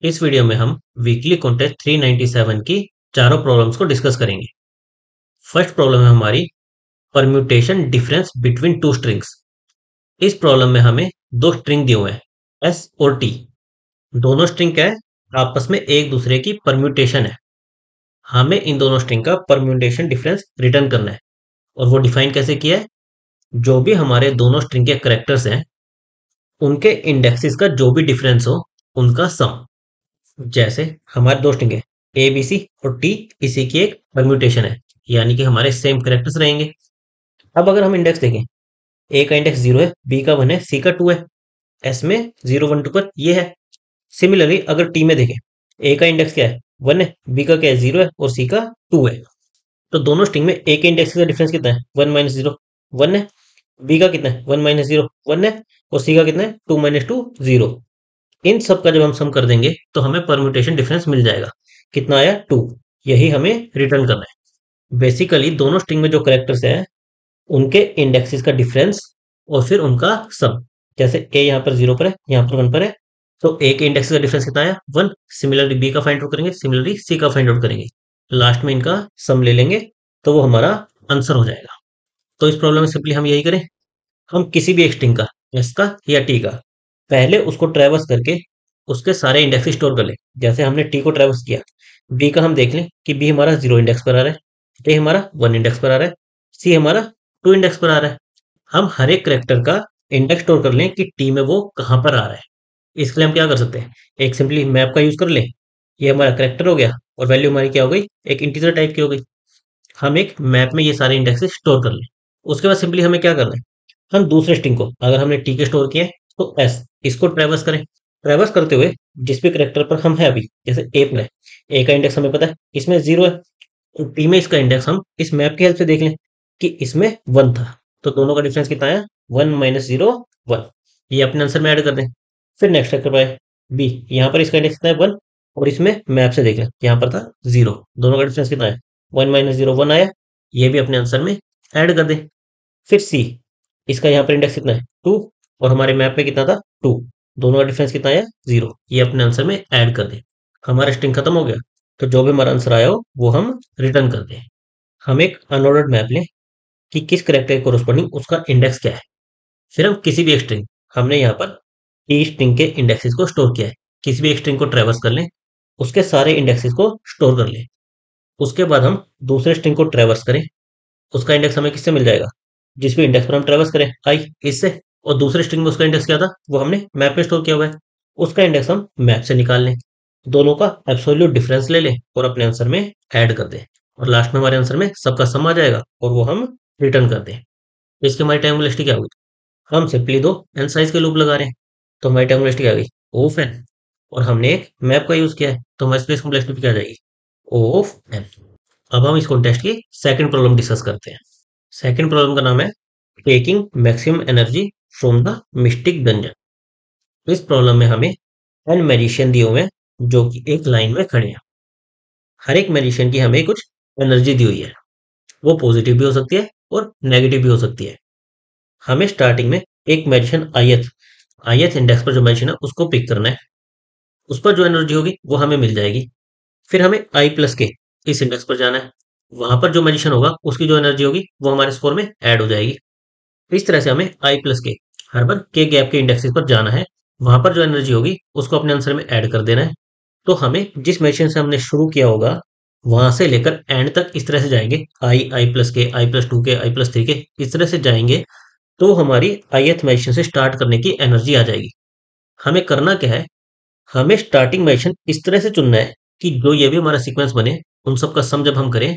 इस वीडियो में हम वीकली कॉन्टेस्ट 397 की चारों प्रॉब्लम्स को डिस्कस करेंगे। फर्स्ट प्रॉब्लम है हमारी permutation difference between two strings. इस प्रॉब्लम में हमें दो स्ट्रिंग दिए हुए हैं, एस और टी। दोनों स्ट्रिंग क्या है? आपस में एक दूसरे की परम्यूटेशन है। हमें इन दोनों स्ट्रिंग का परम्यूटेशन डिफरेंस रिटर्न करना है। और वो डिफाइन कैसे किया है? जो भी हमारे दोनों स्ट्रिंग के करेक्टर्स हैं, उनके इंडेक्सेस का जो भी डिफरेंस हो, उनका सम। जैसे हमारे दो स्ट्रिंग है, ए बी सी और टी, इसी की एक परम्यूटेशन है, यानी कि हमारे सेम करेक्टर्स रहेंगे। अब अगर हम इंडेक्स देखें, ए का इंडेक्स 0 है, बी का 1 है, सी का 2 है। एस में 0 1 2 पर ये है। सिमिलरली अगर टी में देखें, ए का इंडेक्स क्या है? 1 है, बी का क्या है? 0 है और सी का 2 है। तो दोनों स्ट्रिंग में ए के इंडेक्स का डिफरेंस कितना है? 1 माइनस 0 1 है। बी का कितना है? 1 माइनस 0 1 है। और सी का कितना है? 2 माइनस 2 0। इन सब का जब हम सम कर देंगे तो हमें परम्यूटेशन डिफरेंस मिल जाएगा। कितना आया? 2। यही हमें रिटर्न करना है। बेसिकली दोनों स्ट्रिंग में जो करेक्टर्स हैं, उनके इंडेक्सेस का डिफरेंस और फिर उनका सम। जैसे ए यहाँ पर 0 पर है, यहाँ पर 1 पर है, तो ए के इंडेक्स का डिफरेंस कितना आया? 1। सिमिलरली बी का फाइंड आउट करेंगे, सिमिलरली सी का फाइंड आउट करेंगे, लास्ट में इनका सम ले लेंगे, तो वो हमारा आंसर हो जाएगा। तो इस प्रॉब्लम में सिंपली हम यही करें, हम किसी भी एक स्ट्रिंग का, एस का या टी का, पहले उसको ट्रैवर्स करके उसके सारे इंडेक्स स्टोर कर लें। जैसे हमने टी को ट्रैवर्स किया, बी का हम देख लें कि बी हमारा 0 इंडेक्स पर आ रहा है, ए हमारा 1 इंडेक्स पर आ रहा है, सी हमारा 2 इंडेक्स पर आ रहा है। हम हर एक करेक्टर का इंडेक्स स्टोर कर लें कि टी में वो कहाँ पर आ रहा है। इसके लिए हम क्या कर सकते हैं, एक सिंपली मैप का यूज कर लें। ये हमारा करेक्टर हो गया और वैल्यू हमारी क्या हो गई? एक इंटीजर टाइप की हो गई। हम एक मैप में ये सारे इंडेक्सेस स्टोर कर लें। उसके बाद सिंपली हमें क्या करना है, हम दूसरे स्ट्रिंग को, अगर हमने टी के स्टोर किया है तो एस, इसको ट्रैवर्स करें। ट्रैवर्स करते हुए जिस भी करेक्टर पर हम है अभी, जैसे ए पर है, ए का इंडेक्स हमें पता है इसमें 0 है, तो टी में इसका इंडेक्स हम इस मैप की हेल्प से देख लें कि इसमें 1 था। तो दोनों का डिफरेंस कितना आया? 1 माइनस 0 1। ये अपने आंसर में ऐड कर दें। फिर नेक्स्ट करेक्टर पर आए, बी, यहाँ पर इसका इंडेक्स कितना है? 1। और इसमें मैप से देख लें, यहाँ पर था 0। दोनों का डिफरेंस कितना है? 1 माइनस 0 1 आया। ये भी अपने आंसर में ऐड कर दें। फिर सी, इसका यहाँ पर इंडेक्स कितना है? 2। और हमारे मैप में कितना था? 2। दोनों का डिफरेंस कितना आया? 0। ये अपने आंसर में ऐड कर दें। हमारा स्ट्रिंग खत्म हो गया। तो जो भी हमारा आंसर आया हो वो हम रिटर्न कर दें। हम एक अनऑर्डर्ड मैप लें कि किस करेक्टर के कोरस्पॉन्डिंग उसका इंडेक्स क्या है। फिर हम किसी भी एक स्ट्रिंग, हमने यहाँ पर टी स्ट्रिंग के इंडेक्सेस को स्टोर किया है, किसी भी एक स्ट्रिंग को ट्रैवर्स कर लें, उसके सारे इंडेक्सेस को स्टोर कर लें। उसके बाद हम दूसरे स्ट्रिंग को ट्रैवर्स करें, उसका इंडेक्स हमें किससे मिल जाएगा? जिस भी इंडेक्स पर हम ट्रैवर्स करें, आई, इससे। और दूसरे स्ट्रिंग में उसका इंडेक्स क्या था? वो हमने मैप में स्टोर किया हुआ है, उसका इंडेक्स हम मैप से निकाल लें। दोनों का एब्सोल्यूट डिफरेंस ले लें और अपने आंसर में ऐड कर दें। और लास्ट में हमारे आंसर में सबका सम आ जाएगा और वो हम रिटर्न कर दें। तो इसकी हमारी टाइम वेलोसिटी क्या होगी? हम सिंपली दो एन साइज के लूप लगा रहे हैं, तो हमारी टाइम वेलोसिटी क्या आ गई? Of n. और हमने एक मैप का यूज किया है, तो हमारी स्पेस कॉम्प्लेक्सिटी क्या आ जाएगी? Of n. अब हम इस कॉन्टेस्ट की सेकंड प्रॉब्लम डिस्कस करते हैं। सेकंड प्रॉब्लम का नाम है taking maximum energy from the mystic dungeon. इस प्रॉब्लम में हमें एन मैजिशियन दिए हुए हैं, जो कि एक लाइन में खड़े हैं। हर एक मैजिशियन की हमें कुछ एनर्जी दी हुई है। वो पॉजिटिव भी हो सकती है और नेगेटिव भी हो सकती है। हमें स्टार्टिंग में एक मैजिशियन आईएथ, आईएथ इंडेक्स पर जो मैजिशियन है उसको पिक करना है। उस पर जो एनर्जी होगी वो हमें मिल जाएगी। फिर हमें आई प्लस के इस इंडेक्स पर जाना है। वहां पर जो मैजिशियन होगा उसकी जो एनर्जी होगी वो हमारे स्कोर में ऐड हो जाएगी। इस तरह से हमें आई प्लस के हर बार के गैप के इंडेक्सेस पर जाना है। वहां पर जो एनर्जी होगी उसको अपने आंसर में ऐड कर देना है। तो हमें जिस मैजिशियन से हमने शुरू किया होगा, वहां से लेकर एंड तक इस तरह से जाएंगे, आई, आई प्लस के, आई प्लस 2 के, आई प्लस 3 के, इस तरह से जाएंगे। तो हमारी आईएथ मैजिशियन से स्टार्ट करने की एनर्जी आ जाएगी। हमें करना क्या है, हमें स्टार्टिंग मैजिशियन इस तरह से चुनना है कि जो ये भी हमारा सीक्वेंस बने, उन सब का सम जब हम करें,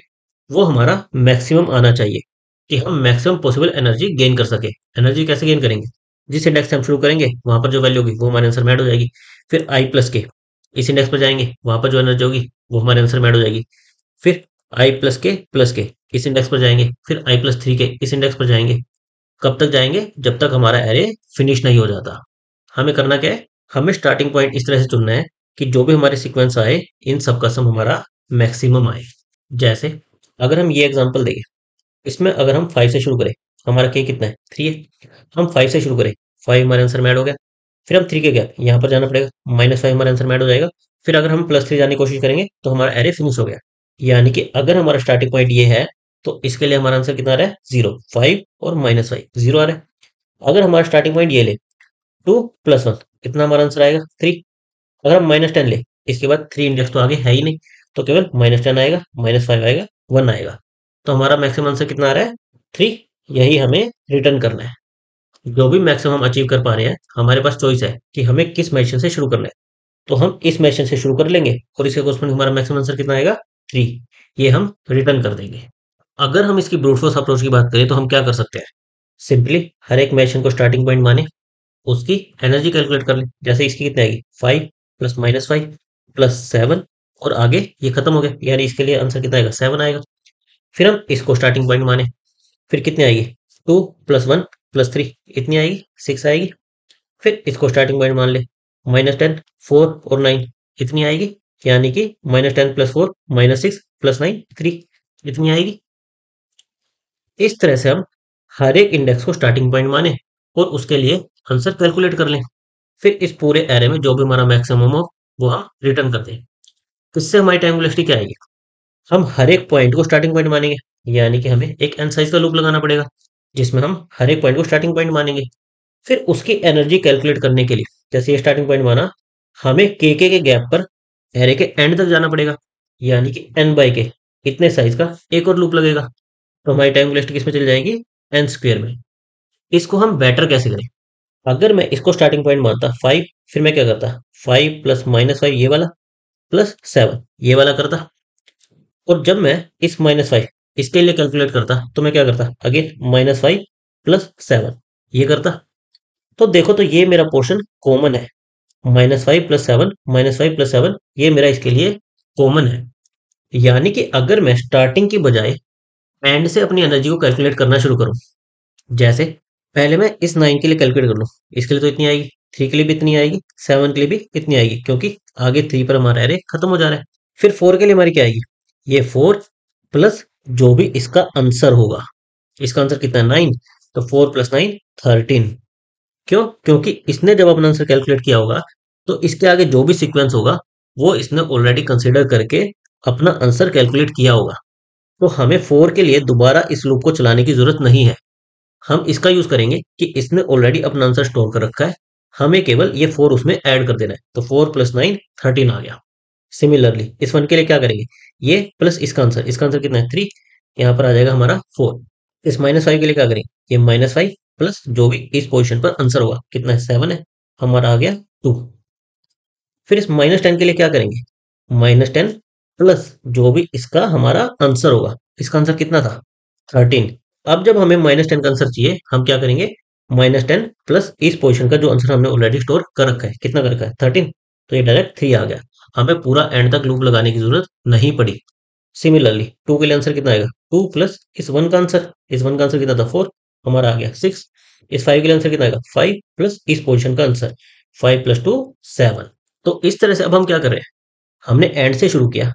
वो हमारा मैक्सिमम आना चाहिए, कि हम मैक्सिमम पॉसिबल एनर्जी गेन कर सके। एनर्जी कैसे गेन करेंगे? जिस इंडेक्स से हम शुरू करेंगे वहां पर जो वैल्यू होगी वो हमारे आंसर में ऐड हो जाएगी। फिर आई प्लस के इस इंडेक्स पर जाएंगे, वहां पर जो एनर्जी होगी वो हमारे आंसर में ऐड हो जाएगी। फिर आई प्लस के इस इंडेक्स पर जाएंगे, फिर आई प्लस 3 के इस इंडेक्स पर जाएंगे। कब तक जाएंगे? जब तक हमारा एरे फिनिश नहीं हो जाता। हमें करना क्या है, हमें स्टार्टिंग पॉइंट इस तरह से चुनना है कि जो भी हमारे सीक्वेंस आए, इन सब का सम हमारा मैक्सिमम आए। जैसे अगर हम ये एग्जांपल दें, इसमें अगर हम 5 से शुरू करें, हमारा के कितना है? 3 है। हम 5 से शुरू करें, 5 हमारे आंसर में ऐड हो गया। फिर हम 3 के गैप यहाँ पर जाना पड़ेगा, -5 हमारे आंसर में ऐड हो जाएगा। फिर अगर हम +3 जाने की कोशिश करेंगे तो हमारा एरे फिनिश हो गया। यानी कि अगर हमारा स्टार्टिंग पॉइंट ये है तो इसके लिए हमारा आंसर कितना आ रहा है? 0, 5 और -5, 0 आ रहा है। अगर हमारा स्टार्टिंग पॉइंट ये ले 2 + 1, कितना हमारा आंसर आएगा? 3। अगर हम -10 ले, इसके बाद 3 इंडेक्स तो आगे है ही नहीं, तो केवल -10 आएगा, -5 आएगा, 1 आएगा। तो हमारा मैक्सिमम आंसर कितना आ रहा है? 3। यही हमें रिटर्न करना है। जो भी मैक्सिमम हम अचीव कर पा रहे हैं, हमारे पास चॉइस है कि हमें किस मेंशन से शुरू करना है। तो हम इस मेंशन से शुरू कर लेंगे और इसके कोर्सपोंडिंग हमारा मैक्सिमम आंसर कितना आएगा? 3। ये हम रिटर्न कर देंगे। अगर हम इसकी ब्रूट फोर्स अप्रोच की बात करें तो हम क्या कर सकते हैं? सिंपली हर एक मेंशन को स्टार्टिंग पॉइंट माने, उसकी एनर्जी कैलकुलेट कर लें। जैसे इसकी कितनी आएगी? 5 प्लस -5 प्लस 7 और आगे ये खत्म हो गया, यानी इसके लिए आंसर कितना आएगा? 7 आएगा। फिर हम इसको स्टार्टिंग पॉइंट माने, फिर कितनी आएगी? 2 + 1 + 3, इतनी आएगी, 6 आएगी। फिर इसको स्टार्टिंग पॉइंट मान ले, -10, 4 और 9, इतनी आएगी, यानी कि -10 + 4 -6 + 9 3, इतनी आएगी। इस तरह से हम हर एक इंडेक्स को स्टार्टिंग पॉइंट माने और उसके लिए आंसर कैलकुलेट कर लें। फिर इस पूरे एरे में जो भी हमारा मैक्सिमम हो वो हम रिटर्न कर दें। इससे हमारी टाइम वेलोसिटी क्या आएगी? हम हर एक पॉइंट को स्टार्टिंग पॉइंट मानेंगे, यानी कि हमें एक एन साइज का लूप लगाना पड़ेगा जिसमें हम हर एक पॉइंट को स्टार्टिंग पॉइंट मानेंगे। फिर उसकी एनर्जी कैलकुलेट करने के लिए, जैसे ये स्टार्टिंग पॉइंट माना, हमें के गैप पर एरे के एंड तक जाना पड़ेगा, यानी कि n/k इतने साइज का एक और लूप लगेगा। तो हमारी टाइम वेलोसिटी किस में चली जाएगी? n² में। इसको हम बेटर कैसे करें? अगर मैं इसको स्टार्टिंग पॉइंट मानता 5, फिर मैं क्या करता? 5 प्लस -5 ये वाला प्लस 7 ये वाला करता, और जब मैं इस -5 इसके लिए कैलकुलेट करता तो मैं क्या करता? अगेन -5 प्लस 7 ये करता। तो देखो, तो ये मेरा पोर्शन कॉमन है, -5 प्लस 7 -5 प्लस 7 ये मेरा इसके लिए कॉमन है। यानी कि अगर मैं स्टार्टिंग की बजाय एंड से अपनी एनर्जी को कैलकुलेट करना शुरू करूं, जैसे पहले मैं इस 9 के लिए कैलकुलेट कर लूं, इसके लिए तो इतनी आएगी, 3 के लिए भी इतनी आएगी, 7 के लिए भी इतनी आएगी, क्योंकि आगे 3 पर हमारा एरे खत्म हो जा रहा है। फिर 4 के लिए हमारी क्या आएगी? ये 4 प्लस जो भी इसका आंसर होगा, इसका आंसर कितना है? 9, तो 4 + 9 13। क्यों? क्योंकि इसने जब अपना आंसर कैलकुलेट किया होगा तो इसके आगे जो भी सीक्वेंस होगा वो इसने ऑलरेडी कंसीडर करके अपना आंसर कैलकुलेट किया होगा। तो हमें 4 के लिए दोबारा इस लूप को चलाने की जरूरत नहीं है। हम इसका यूज करेंगे कि इसने ऑलरेडी अपना आंसर स्टोर कर रखा है, हमें केवल ये 4 उसमें ऐड कर देना है। तो 4 + 9 13 आ गया। सिमिलरली इस वन के लिए क्या करेंगे? ये प्लस इसका आंसर कितना है? 3, यहाँ पर आ जाएगा हमारा 4। इस -5 के लिए क्या करेंगे? ये -5 प्लस जो भी इस पोजीशन पर आंसर होगा, कितना है? 7 है, हमारा आ गया 2। फिर इस -10 के लिए क्या करेंगे? -10 प्लस जो भी इसका हमारा आंसर होगा, इसका आंसर कितना था? 13। अब जब हमें -10 का आंसर चाहिए, हम क्या करेंगे? -10 प्लस इस पोजीशन का जो आंसर हमने ऑलरेडी स्टोर कर रखा है, कितना कर रखा है? 13। तो ये डायरेक्ट 3 आ गया, हमें पूरा एंड तक लूप लगाने की जरूरत नहीं पड़ी। सिमिलरली 2 के लिए आंसर कितना आएगा? 2 प्लस इस 1 का आंसर, इस 1 का आंसर कितना था? 4, हमारा आ गया 6। इस 5 के लिए आंसर कितना आएगा? 5 प्लस इस पोजीशन का आंसर, 5 + 2 7। तो इस तरह से अब हम क्या कर रहे हैं? हमने एंड से शुरू किया,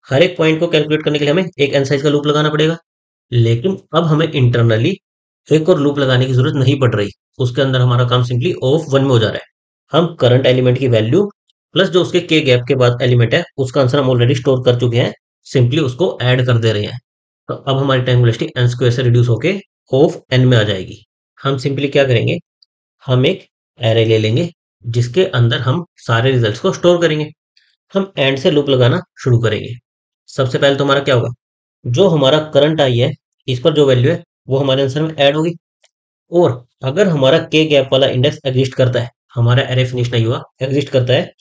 हर एक पॉइंट को कैलकुलेट करने के लिए हमें एक एन साइज का लूप लगाना पड़ेगा, लेकिन अब हमें इंटरनली एक और लूप लगाने की जरूरत नहीं पड़ रही। उसके अंदर हमारा काम सिंपली ऑफ 1 में हो जा रहा है। हम करंट एलिमेंट की वैल्यू प्लस जो उसके के गैप के बाद एलिमेंट है उसका आंसर हम ऑलरेडी स्टोर कर चुके हैं, सिंपली उसको ऐड कर दे रहे हैं। तो अब हमारी टाइम वेलोसिटी n² से रिड्यूस होके ऑफ n में आ जाएगी। हम सिंपली क्या करेंगे? हम एक एरे ले लेंगे जिसके अंदर हम सारे रिजल्ट्स को स्टोर करेंगे। हम एंड से लूप लगाना शुरू करेंगे। सबसे पहले तो हमारा क्या होगा? जो हमारा करंट आई है, इस पर जो वैल्यू है वो हमारे आंसर में ऐड होगी। और अगर हमारा के गैप वाला इंडेक्स एग्जिस्ट करता है, हमारा एरे फिनिश नहीं हुआ, एग्जिस्ट करता है,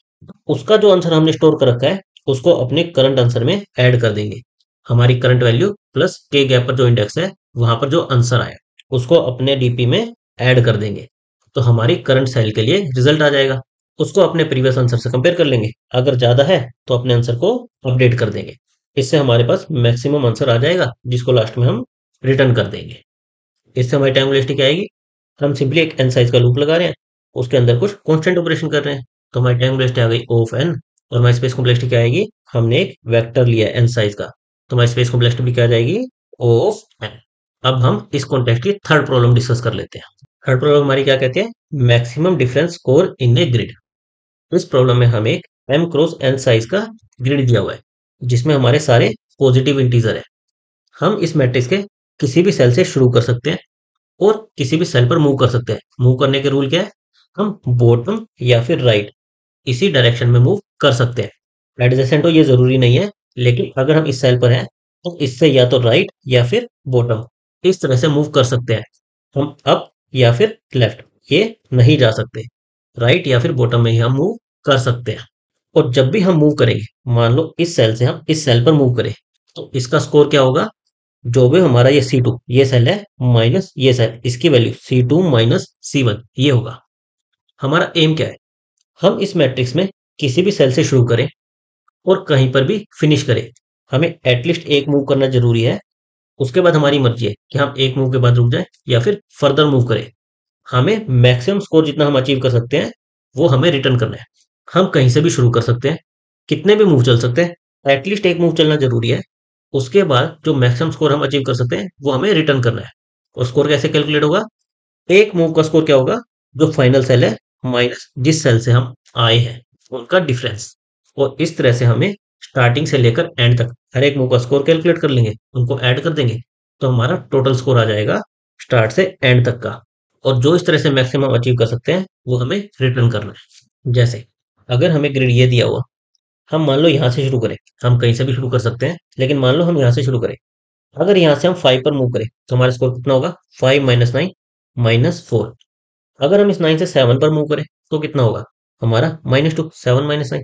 उसका जो आंसर हमने स्टोर कर रखा है उसको अपने करंट आंसर में ऐड कर देंगे। हमारी करंट वैल्यू प्लस के गैप पर जो इंडेक्स है वहां पर जो आंसर आया उसको अपने डीपी में ऐड कर देंगे। तो हमारी करंट सेल के लिए रिजल्ट आ जाएगा, उसको अपने प्रीवियस आंसर से कंपेयर कर लेंगे, अगर ज्यादा है तो अपने आंसर को अपडेट कर देंगे। इससे हमारे पास मैक्सिमम आंसर आ जाएगा जिसको लास्ट में हम रिटर्न कर देंगे। इससे हमारी टाइम वेलोसिटी क्या आएगी? हम सिंपली एक एन साइज का लूप लगा रहे हैं, उसके अंदर कुछ कांस्टेंट ऑपरेशन कर रहे हैं, तो हमारी टाइम वेलोसिटी आ गई ऑफ एन। और हमारी स्पेस कॉम्प्लेक्सिटी क्या आएगी? हमने एक वेक्टर लिया एन साइज का, तो हमारी स्पेस कॉम्प्लेक्सिटी भी क्या आ जाएगी? Of n. अब हम इस कॉन्टेक्स्ट की थर्ड प्रॉब्लम डिस्कस कर लेते हैं। थर्ड प्रॉब्लम हमारी क्या कहते हैं? Maximum difference score in a grid. इस प्रॉब्लम में हम एक m क्रॉस n साइज का ग्रिड दिया हुआ है जिसमें हमारे सारे पॉजिटिव इंटीजर है। हम इस मैट्रिक्स के किसी भी सेल से शुरू कर सकते हैं और किसी भी सेल पर मूव कर सकते हैं। मूव करने के रूल क्या है? हम बॉटम या फिर राइट इसी डायरेक्शन में मूव कर सकते हैं। एडजेसेंट हो ये जरूरी नहीं है, लेकिन अगर हम इस सेल पर हैं तो इससे या तो राइट या फिर बॉटम इस तरह से मूव कर सकते हैं। हम अप या फिर लेफ्ट ये नहीं जा सकते। राइट या फिर बॉटम में ही हम मूव कर सकते हैं। और जब भी हम मूव करेंगे, मान लो इस सेल से हम इस सेल पर मूव करें, तो इसका स्कोर क्या होगा? जो भी हमारा ये C2 ये सेल है माइनस ये सेल, इसकी वैल्यू C2 माइनस C1 ये होगा। हमारा एम क्या है? हम इस मैट्रिक्स में किसी भी सेल से शुरू करें और कहीं पर भी फिनिश करें। हमें एटलीस्ट एक मूव करना जरूरी है। उसके बाद हमारी मर्जी है कि हम एक मूव के बाद रुक जाएं या फिर फर्दर मूव करें। हमें मैक्सिमम स्कोर जितना हम अचीव कर सकते हैं वो हमें रिटर्न करना है। हम कहीं से भी शुरू कर सकते हैं, कितने भी मूव चल सकते हैं, एटलीस्ट एक मूव चलना जरूरी है। उसके बाद जो मैक्सिमम स्कोर हम अचीव कर सकते हैं वो हमें रिटर्न करना है। और स्कोर कैसे कैलकुलेट होगा? एक मूव का स्कोर क्या होगा? जो फाइनल सेल है माइनस जिस सेल से हम आए हैं उनका डिफरेंस। और इस तरह से हमें स्टार्टिंग से लेकर एंड तक हर एक मूव का स्कोर कैलकुलेट कर लेंगे, उनको ऐड कर देंगे, तो हमारा टोटल स्कोर आ जाएगा स्टार्ट से एंड तक का। और जो इस तरह से मैक्सिमम अचीव कर सकते हैं वो हमें रिटर्न करना है। जैसे अगर हमें ग्रिड ये दिया हुआ, हम मान लो यहाँ से शुरू करें, हम कहीं से भी शुरू कर सकते हैं, लेकिन मान लो हम यहाँ से शुरू करें। अगर यहाँ से हम 5 पर मूव करें तो हमारा स्कोर कितना होगा? 5 माइनस 9 माइनस 4। अगर हम इस 9 से 7 पर मूव करें तो कितना होगा? हमारा -2, 7 माइनस 9।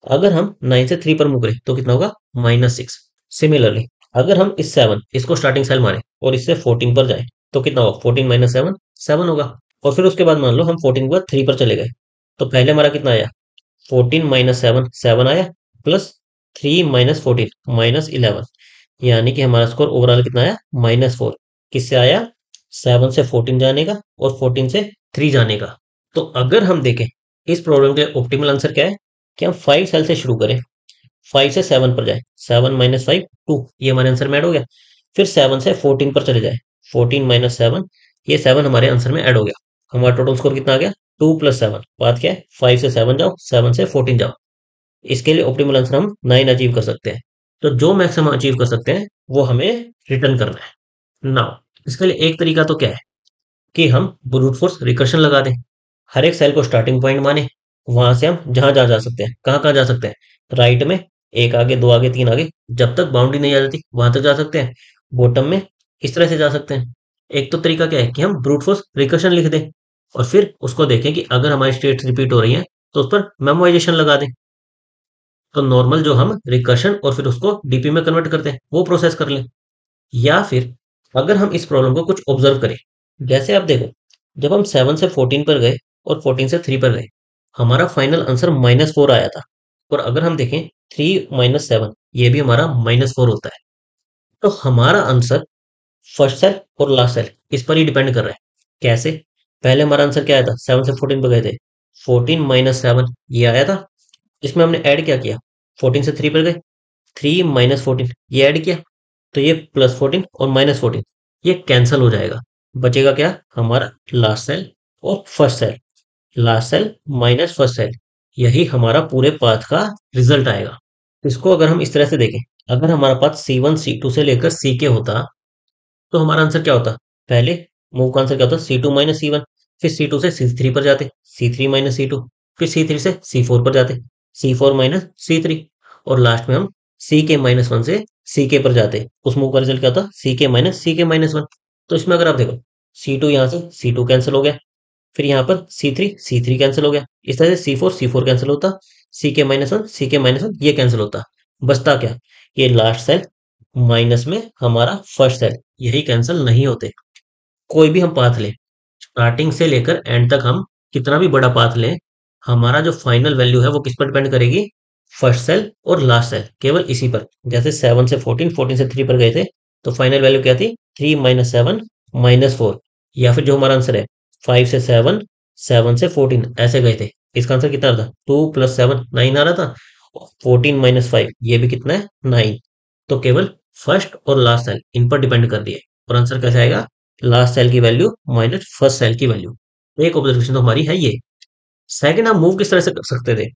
अगर हम 9 से 3 पर मूव करें तो कितना होगा? -6। सिमिलरली अगर हम इस 7 इसको स्टार्टिंग सेल माने और इससे 14 पर जाएं तो कितना होगा? 14 माइनस 7 7 होगा। और फिर उसके बाद मान लो हम 14 के बाद 3 पर चले गए, तो पहले हमारा कितना आया? 14 माइनस 7 7 आया, प्लस 3 माइनस 14 -11, यानी कि हमारा स्कोर ओवरऑल कितना आया? -4। किससे आया? 7 से 14 जाने का और 14 से 3 जाने का। तो अगर हम देखें इस प्रॉब्लम के ऑप्टिमल आंसर क्या है कि हम 5 सेल से शुरू करें, 5 से 7 पर जाए, 7 माइनस 5 2, ये हमारे आंसर में ऐड हो गया। फिर 7 से 14 पर चले जाए, 14 माइनस 7, ये 7 हमारे आंसर में ऐड हो गया। हमारा टोटल स्कोर कितना आ गया? 2 प्लस 7। बात क्या है? 5 से 7 जाओ, 7 से 14 जाओ। इसके लिए ऑप्टिमल आंसर हम 9 अचीव कर सकते हैं। तो जो मैक्स हम अचीव कर सकते हैं वो हमें रिटर्न करना है। नाउ इसके लिए एक तरीका तो क्या है कि हम ब्रूट फोर्स रिकर्शन लगा दें। हर एक सेल को स्टार्टिंग पॉइंट माने, वहां से हम जहां जहां जा सकते हैं, कहाँ कहाँ जा सकते हैं? राइट में एक आगे, दो आगे, तीन आगे, जब तक बाउंड्री नहीं आ जाती वहां तक जा सकते हैं। बॉटम में इस तरह से जा सकते हैं। एक तो तरीका क्या है कि हम ब्रूट फोर्स रिकर्शन लिख दें और फिर उसको देखें कि अगर हमारी स्टेट्स रिपीट हो रही हैं तो उस पर मेमोराइजेशन लगा दें। तो नॉर्मल जो हम रिकर्शन और फिर उसको डीपी में कन्वर्ट करते हैं वो प्रोसेस कर लें। या फिर अगर हम इस प्रॉब्लम को कुछ ऑब्जर्व करें, जैसे आप देखो, जब हम 7 से 14 पर गए और 14 से 3 पर गए, हमारा फाइनल आंसर -4 आया था। और अगर हम देखें 3 माइनस 7 ये भी हमारा -4 होता है। तो हमारा आंसर फर्स्ट सेल और लास्ट सेल इस पर ही डिपेंड कर रहा है। कैसे? पहले हमारा आंसर क्या आया था? 7 से 14 पर गए थे, 14 माइनस 7 ये आया था। इसमें हमने ऐड क्या किया? 14 से 3 पर गए, 3 माइनस 14 ये ऐड किया, तो ये +14 और -14 ये कैंसिल हो जाएगा। बचेगा क्या? हमारा लास्ट सेल और first cell. Last cell minus first cell, यही हमारा पूरे पाथ का रिजल्ट आएगा। इसको अगर हम इस तरह से देखें, अगर हमारा पाथ C1 C2 से लेकर CK होता तो हमारा आंसर क्या होता? पहले मूव का आंसर क्या होता? C2 माइनस C1, फिर C2 से C3 पर जाते, C3 माइनस C2, फिर C3 से C4 पर जाते, C4 माइनस C3, और लास्ट में हम CK माइनस 1 से CK पर जाते। उस मूव का रिजल्ट क्या होता? CK minus CK minus 1। तो इसमें अगर आप देखो, C2 यहाँ से C2 कैंसिल हो गया, फिर यहाँ पर C3 कैंसिल हो गया, इस तरह से C4 कैंसिल होता, CK माइनस 1 ये कैंसिल होता। बचता क्या? ये लास्ट सेल माइनस में हमारा फर्स्ट सेल, यही कैंसिल नहीं होते। कोई भी हम पाथ लें, स्टार्टिंग से लेकर एंड तक हम कितना भी बड़ा पाथ लें, हमारा जो फाइनल वैल्यू है वो किस पर डिपेंड करेगी? फर्स्ट सेल और लास्ट सेल, केवल इसी पर। जैसे 7 से 14, 14 से 3 पर गए थे, तो फाइनल वैल्यू क्या थी? 3 माइनस 7 -4। या फिर जो हमारा आंसर है 5 से 7, 7 से 14 ऐसे गए थे, इसका आंसर कितना था? 2 प्लस 7 9 आ रहा था। 14 माइनस 5 ये भी कितना है? 9। तो केवल फर्स्ट और लास्ट सेल इन पर डिपेंड कर दिए, और आंसर कैसे आएगा? लास्ट सेल की वैल्यू माइनस फर्स्ट सेल की वैल्यू। एक ऑब्जर्वेशन तो हमारी है ये। सेकंड, हम मूव किस तरह से कर सकते थे?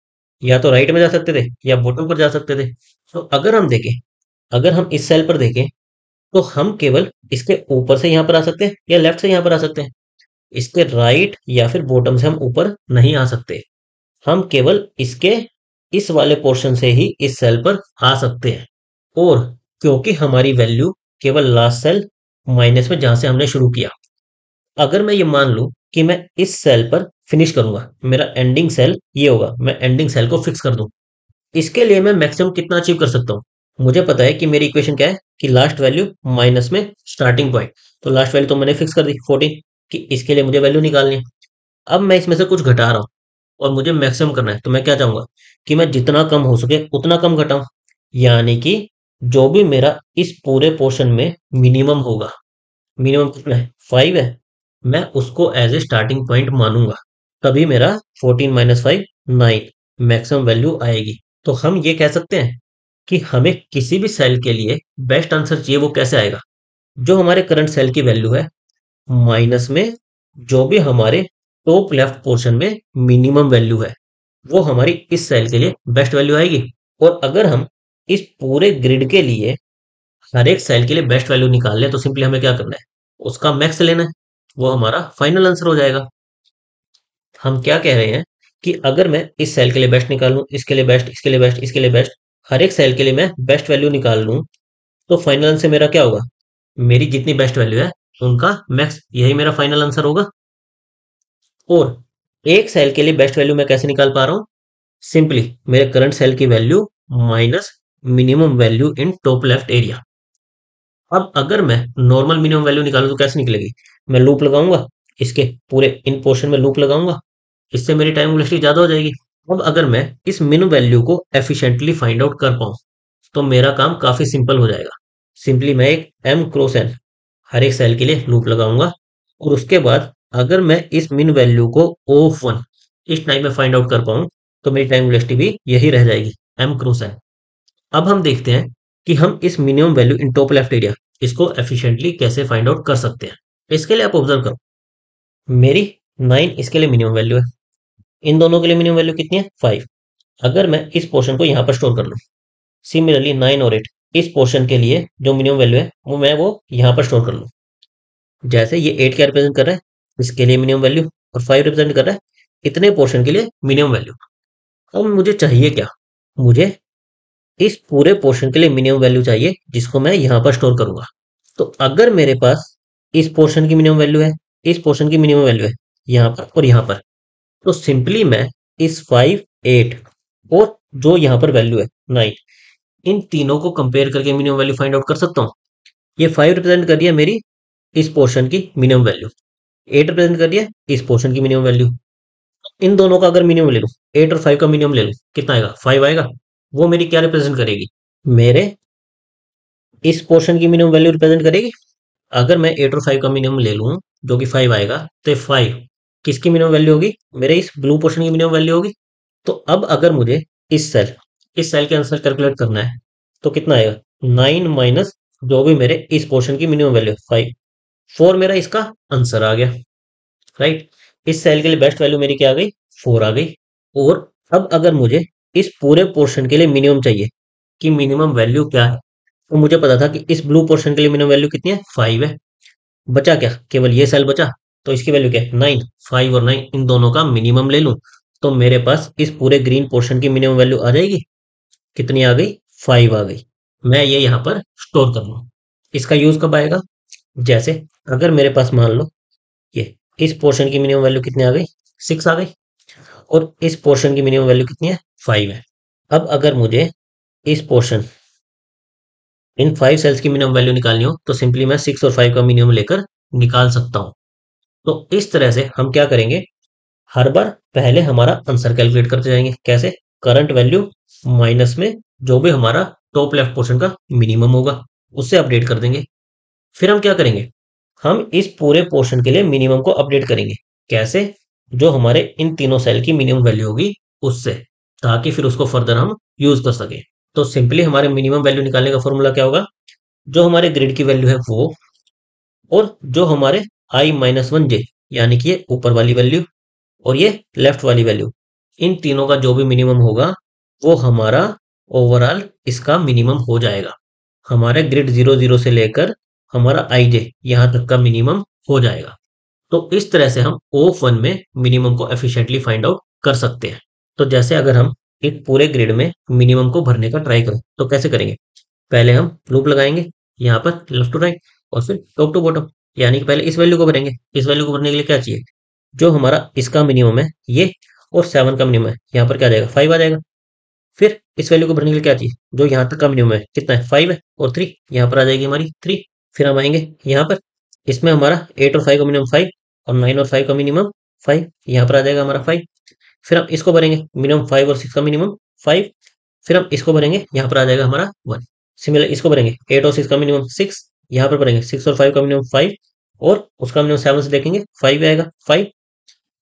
या तो राइट में जा सकते थे या बॉटम पर जा सकते थे। तो अगर हम देखें, अगर हम इस सेल पर देखें, तो हम केवल इसके ऊपर से यहाँ पर आ सकते हैं या लेफ्ट से यहाँ पर आ सकते हैं। इसके राइट या फिर बॉटम से हम ऊपर नहीं आ सकते। हम केवल इसके इस वाले पोर्शन से ही इस सेल पर आ सकते हैं। और क्योंकि हमारी वैल्यू केवल लास्ट सेल माइनस में जहां से हमने शुरू किया, अगर मैं ये मान लूं कि मैं इस सेल पर फिनिश करूंगा, मेरा एंडिंग सेल ये होगा, मैं एंडिंग सेल को फिक्स कर दूं, इसके लिए मैं मैक्सिमम कितना अचीव कर सकता हूँ। मुझे पता है कि मेरी इक्वेशन क्या है कि लास्ट वैल्यू माइनस में स्टार्टिंग पॉइंट। तो लास्ट वैल्यू तो मैंने फिक्स कर दी 14, कि इसके लिए मुझे वैल्यू निकालनी है। अब मैं इसमें से कुछ घटा रहा हूँ और मुझे मैक्सिमम करना है, तो मैं क्या चाहूंगा कि मैं जितना कम हो सके उतना कम घटाऊं। यानी कि जो भी मेरा इस पूरे पोर्शन में मिनिमम होगा, मिनिमम कितना है 5 है, मैं उसको एज ए स्टार्टिंग पॉइंट मानूंगा। तभी मेरा 14 माइनस 5 9 मैक्सिमम वैल्यू आएगी। तो हम ये कह सकते हैं कि हमें किसी भी सेल के लिए बेस्ट आंसर चाहिए, वो कैसे आएगा, जो हमारे करंट सेल की वैल्यू है माइनस में जो भी हमारे टॉप लेफ्ट पोर्शन में मिनिमम वैल्यू है, वो हमारी इस सेल के लिए बेस्ट वैल्यू आएगी। और अगर हम इस पूरे ग्रिड के लिए हर एक सेल के लिए बेस्ट वैल्यू निकाल लें, तो सिंपली हमें क्या करना है, उसका मैक्स लेना है, वो हमारा फाइनल आंसर हो जाएगा। हम क्या कह रहे हैं कि अगर मैं इस सेल के लिए बेस्ट निकाल लूं, इसके लिए बेस्ट, इसके लिए बेस्ट, इसके लिए बेस्ट, हर एक सेल के लिए मैं बेस्ट वैल्यू निकाल लूं, तो फाइनल आंसर मेरा क्या होगा, मेरी जितनी बेस्ट वैल्यू है उनका मैक्स, यही मेरा फाइनल आंसर होगा। और एक सेल के लिए बेस्ट वैल्यू मैं कैसे निकाल पा रहा हूँ, सिंपली मेरे करंट सेल की value minus minimum value in top left area. अब अगर मैं नॉर्मल मिनिमम वैल्यू निकालूं तो कैसे निकलेगी, मैं लूप लगाऊंगा, इसके पूरे इन पोर्शन में लूप लगाऊंगा, इससे मेरी टाइम वेलोसिटी ज्यादा हो जाएगी। अब अगर मैं इस मिनिमम वैल्यू को एफिशिएंटली फाइंड आउट कर पाऊं, तो मेरा काम काफी सिंपल हो जाएगा। सिंपली मैं एक एम क्रॉस एन हर एक सेल के लिए लूप लगाऊंगा, और उसके बाद अगर मैं इस मिन वैल्यू को ऑफ वन इस टाइम में फाइंड आउट कर पाऊं, तो मेरी टाइम वेलोसिटी भी यही रह जाएगी, एम क्रॉस एन। अब हम देखते हैं कि हम इस minimum value in top left area इसको एफिशिएंटली कैसे फाइंड आउट कर सकते हैं। इसके लिए आप ऑब्जर्व करो, मेरी 9 इसके लिए मिनिमम वैल्यू है, इन दोनों के लिए मिनिमम वैल्यू कितनी है 5। अगर मैं इस पोर्शन को यहाँ पर स्टोर कर लूँ, सिमिलरली 9 और 8 इस पोर्शन के लिए जो मिनिमम वैल्यू है वो यहाँ पर स्टोर कर लूँ। जैसे ये 8 क्या रिप्रेजेंट कर रहा है, इसके लिए मिनिमम वैल्यू, और 5 रिप्रेजेंट कर रहा है इतने पोर्शन के लिए मिनिमम वैल्यू। अब मुझे चाहिए क्या, मुझे इस पूरे पोर्शन के लिए मिनिमम वैल्यू चाहिए जिसको मैं यहाँ पर स्टोर करूंगा। तो अगर मेरे पास इस पोर्शन की मिनिमम वैल्यू है, इस पोर्शन की मिनिमम वैल्यू है यहाँ पर और यहाँ पर, तो सिंपली मैं इस 5 8 और जो यहाँ पर वैल्यू है 9, इन तीनों को कंपेयर करके मिनिमम वैल्यू फाइंड आउट कर सकता हूँ। ये 5 रिप्रेजेंट कर रही है मेरी इस पोर्शन की मिनिमम वैल्यू, 8 रिप्रेजेंट कर रही है इस पोर्शन की मिनिमम वैल्यू। इन दोनों का अगर मिनिमम ले लूं, 8 और 5 का मिनिमम ले लूं, कितना आएगा 5 आएगा। वो मेरी क्या रिप्रेजेंट करेगी, मेरे इस पोर्शन की मिनिमम वैल्यू रिप्रेजेंट करेगी। अगर मैं 8 और 5 का मिनिमम ले लूं जो कि 5 आएगा, तो 5 किसकी मिनिमम वैल्यू होगी, मेरे इस ब्लू पोर्शन की मिनिमम वैल्यू होगी। तो अब अगर मुझे इस सेल के आंसर कैलकुलेट करना है, तो कितना आएगा 9 माइनस जो भी मेरे इस पोर्शन की मिनिमम वैल्यू 5, 4 मेरा इसका आंसर आ गया, राइट। इस सेल के लिए बेस्ट वैल्यू मेरी क्या आ गई, 4 आ गई। और अब अगर मुझे इस पूरे पोर्शन के लिए मिनिमम चाहिए कि मिनिमम वैल्यू क्या है, तो मुझे पता था कि इस ब्लू पोर्शन के लिए मिनिमम वैल्यू कितनी है 5 है। बचा क्या, केवल ये सेल बचा, तो इसकी वैल्यू क्या है 9। 5 और 9 इन दोनों का मिनिमम ले लूं, तो मेरे पास इस पूरे ग्रीन पोर्शन की मिनिमम वैल्यू आ जाएगी, कितनी आ गई 5 आ गई। मैं ये यहाँ पर स्टोर कर लूँ। इसका यूज कब आएगा, जैसे अगर मेरे पास मान लो ये इस पोर्शन की मिनिमम वैल्यू कितनी आ गई 6 आ गई, और इस पोर्शन की मिनिमम वैल्यू कितनी है 5 है। अब अगर मुझे इस पोर्शन इन 5 सेल्स की मिनिमम वैल्यू निकालनी हो, तो सिंपली मैं 6 और 5 का मिनिमम लेकर निकाल सकता हूं। तो इस तरह से हम क्या करेंगे, हर बार पहले हमारा आंसर कैलकुलेट करते जाएंगे, कैसे, करंट वैल्यू माइनस में जो भी हमारा टॉप लेफ्ट पोर्शन का मिनिमम होगा उससे अपडेट कर देंगे। फिर हम क्या करेंगे, हम इस पूरे पोर्शन के लिए मिनिमम को अपडेट करेंगे, कैसे, जो हमारे इन तीनों सेल की मिनिमम वैल्यू होगी उससे, ताकि फिर उसको फर्दर हम यूज कर सके। तो सिंपली हमारे मिनिमम वैल्यू निकालने का फॉर्मूला क्या होगा, जो हमारे ग्रिड की वैल्यू है वो, और जो हमारे i-1j यानी कि ये ऊपर वाली वैल्यू और ये लेफ्ट वाली वैल्यू, इन तीनों का जो भी मिनिमम होगा वो हमारा ओवरऑल इसका मिनिमम हो जाएगा। हमारे ग्रिड 0 0 से लेकर हमारा आईजे यहाँ तक का मिनिमम हो जाएगा। तो इस तरह से हम O1 में मिनिमम को एफिशिएंटली फाइंड आउट कर सकते हैं। तो जैसे अगर हम एक पूरे ग्रिड में मिनिमम को भरने का ट्राई करें तो कैसे करेंगे? पहले हम लूप लगाएंगे यहाँ पर लेफ्ट टू राइट और फिर टॉप टू बॉटम, यानी कि पहले इस वैल्यू को भरेंगे। इस वैल्यू को भरने के लिए क्या चाहिए? जो हमारा इसका मिनिमम है ये, और 7 का मिनिमम है, यहाँ पर क्या आ जाएगा? 5 आ जाएगा। फिर इस वैल्यू को भरने के लिए क्या चाहिए? जो यहाँ तक का मिनिमम है कितना है? 5 है, और 3 यहाँ पर आ जाएगी हमारी 3। फिर हम आएंगे यहाँ पर, इसमें हमारा 8 और 5 का मिनिमम 5, और 9 और 5 का मिनिमम 5, यहाँ पर आ जाएगा हमारा 5। फिर हम इसको भरेंगे, मिनिमम 5 और 6 का मिनिमम 5। फिर हम इसको भरेंगे, यहाँ पर आ जाएगा हमारा 1। सिमिलर इसको भरेंगे, 8 और 6 का मिनिमम 6, यहाँ पर भरेंगे 6 और 5 का मिनिमम 5, और उसका मिनिमम 7 से देखेंगे 5 आएगा 5।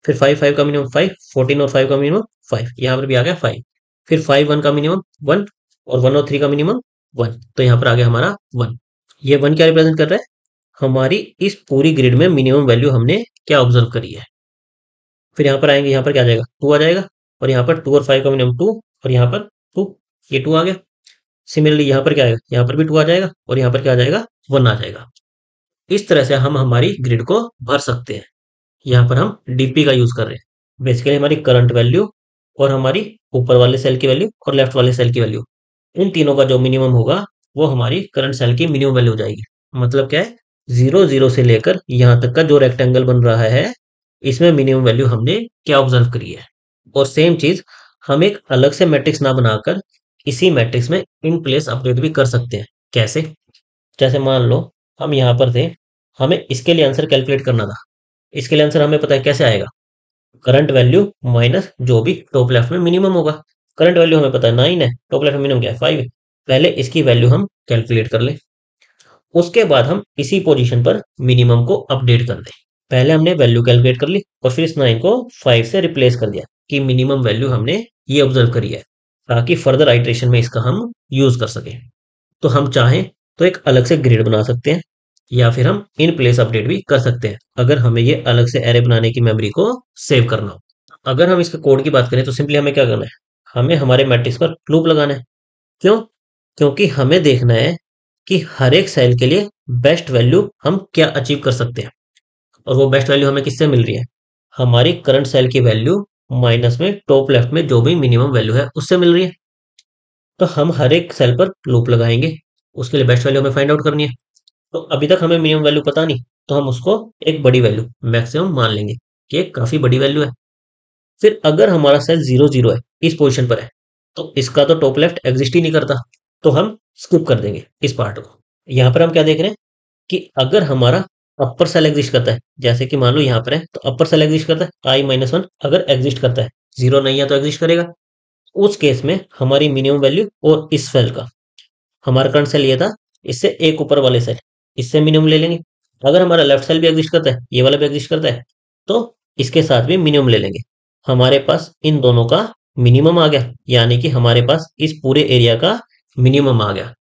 फिर 5 5 का मिनिमम 5, 14 और 5 का मिनिमम 5, यहाँ पर भी आ गया 5। फिर 5 1 का मिनिमम 1, और 1 और 3 का मिनिमम 1, तो यहाँ पर आ गया हमारा 1। ये 1 क्या रिप्रेजेंट कर रहा है? हमारी इस पूरी ग्रिड में मिनिमम वैल्यू हमने क्या ऑब्जर्व करी है। फिर यहाँ पर आएंगे, यहाँ पर क्या आ जाएगा? 2 आ जाएगा, और यहाँ पर 2 और 5 का मिनिमम 2, और यहाँ पर 2, ये 2 आ गया। सिमिलरली यहाँ पर क्या आएगा? यहाँ पर भी 2 आ जाएगा, और यहाँ पर क्या आ जाएगा? 1 आ जाएगा। इस तरह से हम हमारी ग्रिड को भर सकते हैं। यहाँ पर हम डीपी का यूज कर रहे हैं। बेसिकली हमारी करंट वैल्यू, और हमारी ऊपर वाले सेल की वैल्यू, और लेफ्ट वाले सेल की वैल्यू, इन तीनों का जो मिनिमम होगा वो हमारी करंट सेल की मिनिमम वैल्यू हो जाएगी। मतलब क्या है? 0 0 से लेकर यहाँ तक का जो रेक्टेंगल बन रहा है, इसमें मिनिमम वैल्यू हमने क्या ऑब्जर्व करी है। और सेम चीज हम एक अलग से मैट्रिक्स ना बनाकर इसी मैट्रिक्स में इन प्लेस अपडेट भी कर सकते हैं। कैसे? जैसे मान लो हम यहाँ पर थे, हमें इसके लिए आंसर कैलकुलेट करना था। इसके लिए आंसर हमें पता है कैसे आएगा? करंट वैल्यू माइनस जो भी टॉप लेफ्ट में मिनिमम होगा। करंट वैल्यू हमें पता है 9 है, टॉप लेफ्ट में मिनिमम क्या है? 5 है। पहले इसकी वैल्यू हम कैलकुलेट कर लें, उसके बाद हम इसी पोजीशन पर मिनिमम को अपडेट कर दें। पहले हमने वैल्यू कैलकुलेट कर ली, और फिर इस 9 को 5 से रिप्लेस कर दिया कि मिनिमम वैल्यू हमने ये ऑब्जर्व करी है, ताकि फर्दर आइट्रेशन में इसका हम यूज कर सकें। तो हम चाहें तो एक अलग से ग्रिड बना सकते हैं, या फिर हम इन प्लेस अपडेट भी कर सकते हैं, अगर हमें ये अलग से एरे बनाने की मेमोरी को सेव करना हो। अगर हम इसके कोड की बात करें तो सिंपली हमें क्या करना है? हमें हमारे मैट्रिक्स पर लूप लगाना है। क्यों? क्योंकि हमें देखना है कि हर एक सेल के लिए बेस्ट वैल्यू हम क्या अचीव कर सकते हैं। और वो बेस्ट वैल्यू हमें किससे मिल रही है? हमारी करंट सेल की वैल्यू माइनस में टॉप लेफ्ट में जो भी मिनिमम वैल्यू है उससे मिल रही है। तो हम हर एक सेल पर लूप लगाएंगे, उसके लिए बेस्ट वैल्यू हमें फाइंड आउट करनी है। तो अभी तक हमें मिनिमम वैल्यू पता नहीं, तो हम उसको एक बड़ी वैल्यू मैक्सिमम मान लेंगे कि एक काफी बड़ी वैल्यू है। फिर अगर हमारा सेल 0 0 है, इस पोजीशन पर है, तो इसका तो टॉप लेफ्ट एग्जिस्ट ही नहीं करता, तो हम स्किप कर देंगे इस पार्ट को। यहाँ पर हम क्या देख रहे हैं कि अगर हमारा अपर सेल एग्जिस्ट करता है, जैसे कि मान लो यहाँ पर है, तो अपर सेल एग्जिस्ट करता है i-1 अगर एग्जिस्ट करता है, 0 नहीं है तो एग्जिस्ट करेगा। उस केस में हमारी मिनिमम वैल्यू और इस सेल का, हमारा करंट सेल ये था, इससे एक ऊपर वाले सेल, इससे मिनिमम ले लेंगे। अगर हमारा लेफ्ट सेल भी एग्जिस्ट करता है, ये वाला भी एग्जिस्ट करता है, तो इसके साथ भी मिनिमम ले लेंगे। हमारे पास इन दोनों का मिनिमम आ गया, यानी कि हमारे पास इस पूरे एरिया का मिनिमम आ गया।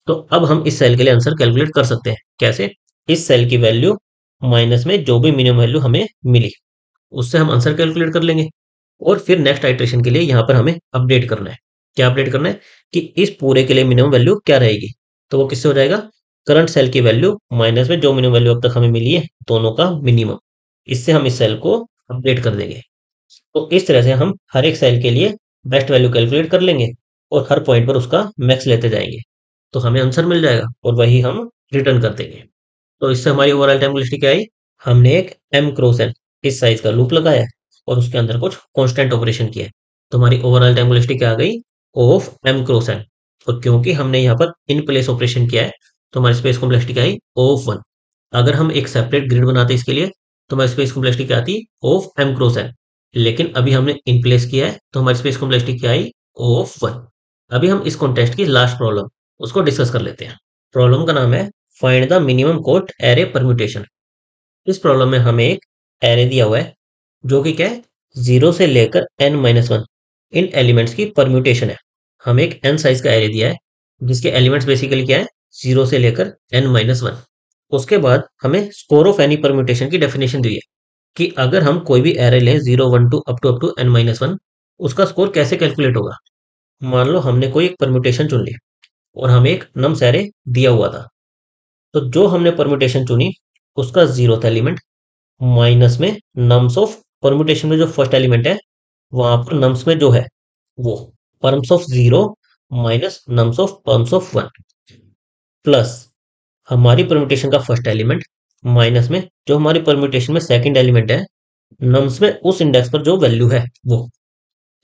तो अब हम इस सेल के लिए आंसर कैलकुलेट कर सकते हैं। कैसे? इस सेल की वैल्यू माइनस में जो भी मिनिमम वैल्यू हमें मिली, उससे हम आंसर कैलकुलेट कर लेंगे। और फिर नेक्स्ट आइट्रेशन के लिए यहाँ पर हमें अपडेट करना है। क्या अपडेट करना है? कि इस पूरे के लिए मिनिमम वैल्यू क्या रहेगी। तो वो किससे हो जाएगा? करंट सेल की वैल्यू माइनस में जो मिनिमम वैल्यू अब तक हमें मिली है, दोनों का मिनिमम। इससे हम इस सेल को अपडेट कर देंगे। तो इस तरह से हम हर एक सेल के लिए बेस्ट वैल्यू कैलकुलेट कर लेंगे, और हर पॉइंट पर उसका मैक्स लेते जाएंगे, तो हमें आंसर मिल जाएगा, और वही हम रिटर्न कर देंगे। तो इससे हमारी ओवरऑल टाइम वेलोसिटी क्या आई? हमने एक m क्रॉस n इस साइज का लूप लगाया है, और उसके अंदर कुछ कांस्टेंट ऑपरेशन किया है। तो हमारी ओवरऑल टाइम वेलोसिटी क्या आ गई? Of m cross n। और क्योंकि हमने यहाँ पर इन प्लेस ऑपरेशन किया है, तो हमारी स्पेस कॉम्प्लेक्सिटी क्या आई? ऑफ 1। अगर हम एक सेपरेट ग्रिड बनाते इसके लिए, तो हमारी स्पेस कॉम्प्लेक्सिटी क्या आती? Of m cross n। लेकिन अभी हमने इन प्लेस किया है, तो हमारी स्पेस कॉम्प्लेक्सिटी क्या आई? ऑफ 1। अभी हम इस कॉन्टेस्ट की लास्ट प्रॉब्लम उसको डिस्कस कर लेते हैं। प्रॉब्लम का नाम है find the minimum cost array permutation. इस प्रॉब्लम में हमें एक एरे दिया हुआ है, जो कि क्या है? 0 से लेकर n-1 इन एलिमेंट्स की परम्यूटेशन है। हमें एक n साइज का एरे दिया है, जिसके एलिमेंट्स बेसिकली क्या है? 0 से लेकर n-1। उसके बाद हमें स्कोर ऑफ एनी परम्यूटेशन की डेफिनेशन दी है, कि अगर हम कोई भी एरे लें 0 1 2 अप टू n-1, उसका स्कोर कैसे कैलकुलेट होगा? मान लो हमने कोई एक परम्यूटेशन चुन ली और हमें एक नम्स एरे दिया हुआ था। तो जो हमने परम्यूटेशन चुनी उसका 0th एलिमेंट माइनस में नम्स ऑफ परम्यूटेशन में जो फर्स्ट एलिमेंट है वहां पर नम्स में जो है वो params of 0 minus nums of params of 1 plus हमारी परम्यूटेशन का फर्स्ट एलिमेंट माइनस में जो हमारी परम्यूटेशन में सेकंड एलिमेंट है नम्स में उस इंडेक्स पर जो वैल्यू है वो।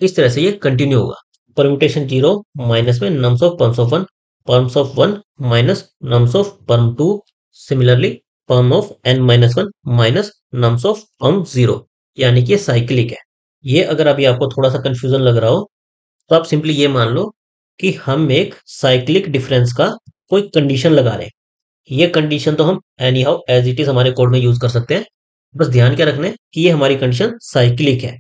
इस तरह से ये कंटिन्यू होगा। परम्यूटेशन 0 माइनस में nums of perms of 1, perms of 1 minus nums of perm 2, similarly perm of n minus 1 minus nums of perm 0, यानी कि ये साइक्लिक है। ये अगर अभी आपको थोड़ा सा कंफ्यूजन लग रहा हो तो आप सिंपली ये मान लो कि हम एक साइक्लिक डिफरेंस का कोई कंडीशन लगा रहे हैं। ये कंडीशन तो हम anyhow as it is हमारे कोड में यूज कर सकते हैं। बस ध्यान क्या रखना है कि ये हमारी कंडीशन साइक्लिक है,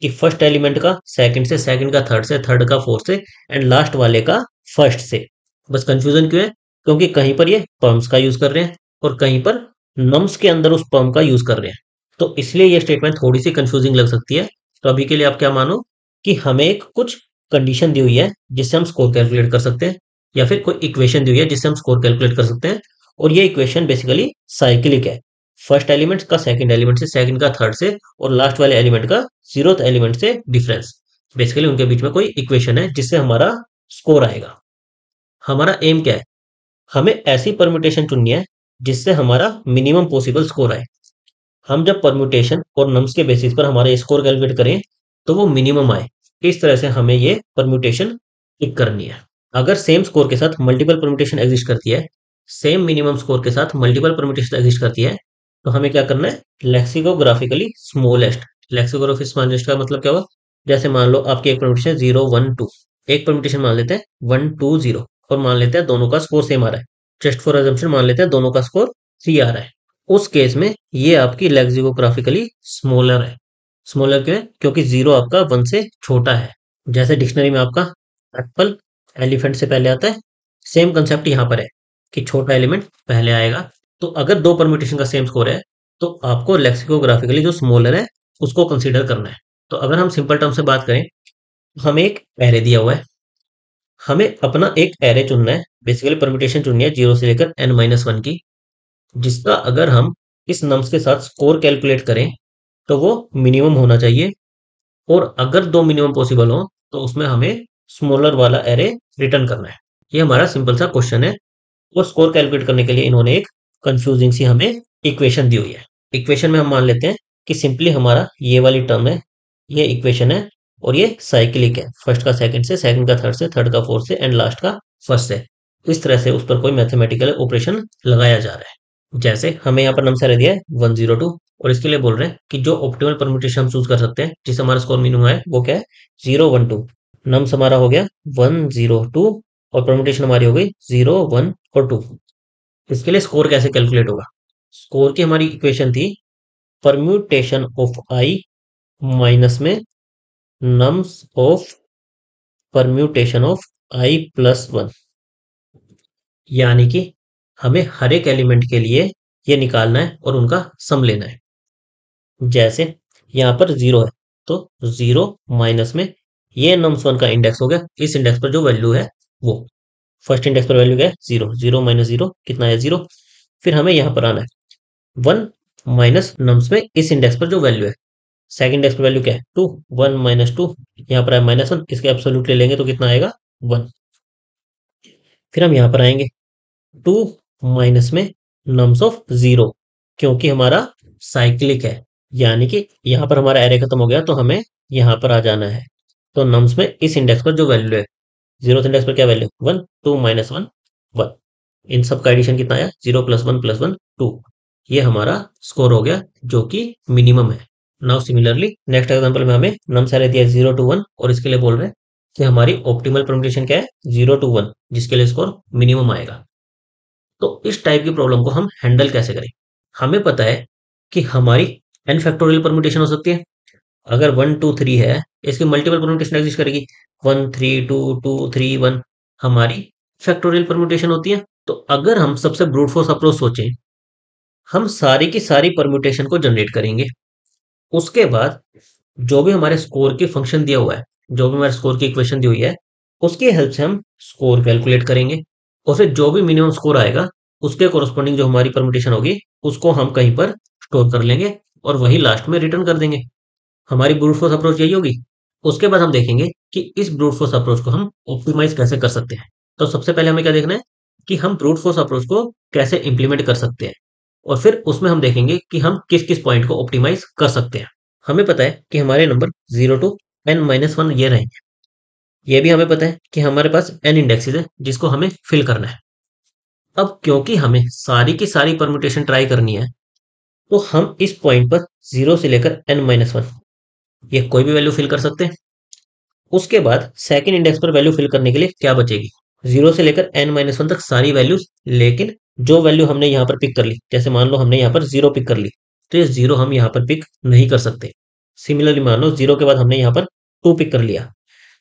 कि फर्स्ट एलिमेंट का सेकंड से, सेकंड का थर्ड से, थर्ड का फोर्थ से एंड लास्ट वाले का फर्स्ट से। बस कंफ्यूजन क्यों है? क्योंकि कहीं पर ये पर्म्स का यूज कर रहे हैं और कहीं पर नम्स के अंदर उस पर्म का यूज कर रहे हैं, तो इसलिए ये स्टेटमेंट थोड़ी सी कंफ्यूजिंग लग सकती है। तो अभी के लिए आप क्या मानो कि हमें एक कुछ कंडीशन दी हुई है जिससे हम स्कोर कैलकुलेट कर सकते हैं, या फिर कोई इक्वेशन दी हुई है जिससे हम स्कोर कैलकुलेट कर सकते हैं, और ये इक्वेशन बेसिकली साइक्लिक है। फर्स्ट एलिमेंट का सेकंड एलिमेंट से, सेकंड का थर्ड से और लास्ट वाले एलिमेंट का 0th एलिमेंट से डिफरेंस, बेसिकली उनके बीच में कोई इक्वेशन है जिससे हमारा स्कोर आएगा। हमारा एम क्या है? हमें ऐसी परम्यूटेशन चुननी है जिससे हमारा मिनिमम पॉसिबल स्कोर आए। हम जब परम्यूटेशन और नम्स के बेसिस पर हमारा स्कोर कैलकुलेट करें तो वो मिनिमम आए। इस तरह से हमें ये परम्यूटेशन पिक करनी है। अगर सेम स्कोर के साथ मल्टीपल परम्यूटेशन एग्जिस्ट करती है, सेम मिनिमम स्कोर के साथ मल्टीपल परम्यूटेशन एग्जिस्ट करती है, तो हमें क्या करना है? लेक्सिकोग्राफिकली स्मॉलेस्ट। लेक्सिकोग्राफिक स्मॉलेस्ट का मतलब क्या हुआ? जैसे मान लो आपकी एक परम्यूटेशन 0 1 2, एक परम्यूटेशन मान लेते हैं 1 2 0 और मान लेते हैं दोनों का स्कोर सेम आ रहा है। जस्ट फॉर एजम्पशन मान लेते हैं दोनों का स्कोर 3 आ रहा है। उस केस में ये आपकी लेक्सिकोग्राफिकली स्मॉलर है। स्मॉलर क्यों है? क्योंकि 0 आपका 1 से छोटा है। जैसे डिक्शनरी में आपका एप्पल एलिफेंट से पहले आता है, सेम कंसेप्ट यहाँ पर है कि छोटा एलिमेंट पहले आएगा। तो अगर दो परम्यूटेशन का सेम स्कोर है तो आपको लेक्सिकोग्राफिकली जो स्मॉलर है उसको कंसीडर करना है। तो अगर हम सिंपल टर्म से बात करें, हमें एक एरे दिया हुआ है, हमें अपना एक एरे चुनना है, बेसिकली परम्यूटेशन चुननी है 0 से लेकर n-1 की, जिसका अगर हम इस नम्स के साथ स्कोर कैलकुलेट करें तो वो मिनिमम होना चाहिए, और अगर दो मिनिमम पॉसिबल हो तो उसमें हमें स्मॉलर वाला एरे रिटर्न करना है। ये हमारा सिंपल सा क्वेश्चन है। वो स्कोर कैलकुलेट करने के लिए इन्होंने एक कंफ्यूजिंग सी हमें इक्वेशन दी हुई है। इक्वेशन में हम मान लेते हैं कि सिंपली हमारा ये वाली टर्म है, ये इक्वेशन है, और ये साइक्लिक है। फर्स्ट का सेकंड से, सेकंड का थर्ड से, थर्ड का फोर्थ से एंड लास्ट का फर्स्ट से। इस तरह से उस पर कोई मैथमेटिकल ऑपरेशन लगाया जा रहा है। जैसे हमें यहाँ पर नंबर दिया है 102, और इसके लिए बोल रहे हैं कि जो ऑप्टिमल परम्यूटेशन हम चूज कर सकते हैं जिससे हमारा स्कोर मिनिमम है वो क्या है? 0 1 2। नम्स हमारा हो गया 1 0 2 और परम्यूटेशन हमारी हो गई 0 1 और 2। इसके लिए स्कोर कैसे कैलकुलेट होगा? स्कोर की हमारी इक्वेशन थी परम्यूटेशन ऑफ आई माइनस में nums of permutation of i+1, यानी कि हमें हर एक एलिमेंट के लिए ये निकालना है और उनका सम लेना है। जैसे यहाँ पर 0 है तो 0 माइनस में ये नम्स 1 का इंडेक्स हो गया, इस इंडेक्स पर जो वैल्यू है वो। फर्स्ट इंडेक्स पर वैल्यू क्या है? 0। 0 माइनस 0 कितना है? 0। फिर हमें यहाँ पर आना है 1 माइनस नम्स में इस इंडेक्स पर जो वैल्यू है। सेकंड इंडेक्स पर वैल्यू क्या है? 2। 1 माइनस 2, यहाँ पर है -1, इसके एब्सोल्यूट ले लेंगे तो कितना आएगा? 1। फिर हम यहाँ पर आएंगे 2 माइनस में नम्स ऑफ 0, क्योंकि हमारा साइक्लिक है, यानी कि यहाँ पर हमारा एरे खत्म हो गया तो हमें यहाँ पर आ जाना है। तो नम्स में इस इंडेक्स पर जो वैल्यू है, 0th इंडेक्स पर क्या वैल्यू? 1। 2 माइनस 1 1। इन सब का एडिशन कितना आया? 0 + 1 + 1 2। ये हमारा स्कोर हो गया जो कि मिनिमम है। नाउ सिमिलरली नेक्स्ट एग्जांपल में हमें नम्स एरे दिया है 0 to 1, और इसके लिए बोल रहे हैं कि हमारी ऑप्टिमल परम्यूटेशन क्या है? 0 to 1, जिसके लिए स्कोर मिनिमम आएगा। तो इस टाइप की प्रॉब्लम को हम हैंडल कैसे करें? हमें पता है कि हमारी n फैक्टोरियल परम्यूटेशन हो सकती है। अगर 1 2 3 है, इसकी मल्टीपल परम्यूटेशन एग्जिस्ट करेगी। 1 3 2 2 3 1 हमारी फैक्टोरियल परम्यूटेशन होती है। तो अगर हम सबसे ब्रूट फोर्स अप्रोच सोचें, हम सारी की सारी परम्यूटेशन को जनरेट करेंगे। उसके बाद जो भी हमारे स्कोर की फंक्शन दिया हुआ है, जो भी हमारे स्कोर की इक्वेशन दी हुई है, उसकी हेल्प से हम स्कोर कैलकुलेट करेंगे और फिर जो भी मिनिमम स्कोर आएगा उसके कोरस्पॉन्डिंग जो हमारी परमुटेशन होगी उसको हम कहीं पर स्टोर कर लेंगे और वही लास्ट में रिटर्न कर देंगे। हमारी ब्रूट फोर्स अप्रोच यही होगी। उसके बाद हम देखेंगे कि इस ब्रूट फोर्स अप्रोच को हम ऑप्टिमाइज कैसे कर सकते हैं। तो सबसे पहले हमें क्या देखना है कि हम ब्रूट फोर्स अप्रोच को कैसे इंप्लीमेंट कर सकते हैं और फिर उसमें हम देखेंगे कि हम किस किस पॉइंट को ऑप्टिमाइज कर सकते हैं। हमें पता है कि हमारे नंबर 0 to n-1 ये रहेंगे। ये भी हमें पता है कि हमारे पास n इंडेक्सेस है जिसको हमें फिल करना है। अब क्योंकि हमें सारी की सारी परम्यूटेशन ट्राई करनी है, तो हम इस पॉइंट पर 0 से लेकर n-1 ये कोई भी वैल्यू फिल कर सकते हैं। उसके बाद सेकंड इंडेक्स पर वैल्यू फिल करने के लिए क्या बचेगी, 0 से लेकर n-1 तक सारी वैल्यूज। लेकिन जो वैल्यू हमने यहाँ पर पिक कर ली, जैसे मान लो हमने यहाँ पर 0 पिक कर ली, तो ये 0 हम यहाँ पर पिक नहीं कर सकते। सिमिलरली मान लो 0 के बाद हमने यहाँ पर 2 पिक कर लिया,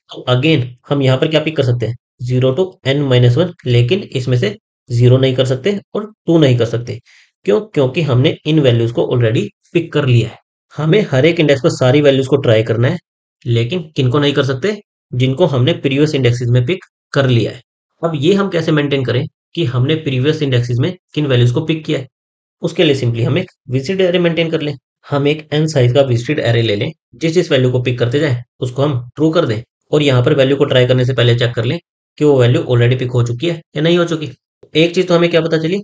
तो अगेन हम यहाँ पर क्या पिक कर सकते हैं, 0 to n-1। लेकिन इसमें से 0 नहीं कर सकते और 2 नहीं कर सकते। क्यों? क्योंकि हमने इन वैल्यूज को ऑलरेडी पिक कर लिया है। हमें हर एक इंडेक्स पर सारी वैल्यूज को ट्राई करना है, लेकिन किनको नहीं कर सकते, जिनको हमने प्रीवियस इंडेक्सेस में पिक कर लिया है। अब ये हम कैसे मेंटेन करें कि हमने प्रीवियस इंडेक्सेस में किन वैल्यूज को पिक किया है। उसके लिए सिंपली हम एक विजिटेड एरे मेंटेन कर लें। हम एक n साइज का विजिटेड एरे ले लें, जिस जिस वैल्यू को पिक करते जाएं उसको हम ट्रू कर दें और यहाँ पर वैल्यू को ट्राई करने से पहले चेक कर लें कि वो वैल्यू ऑलरेडी पिक हो चुकी है या नहीं हो चुकी। एक चीज तो हमें क्या पता चली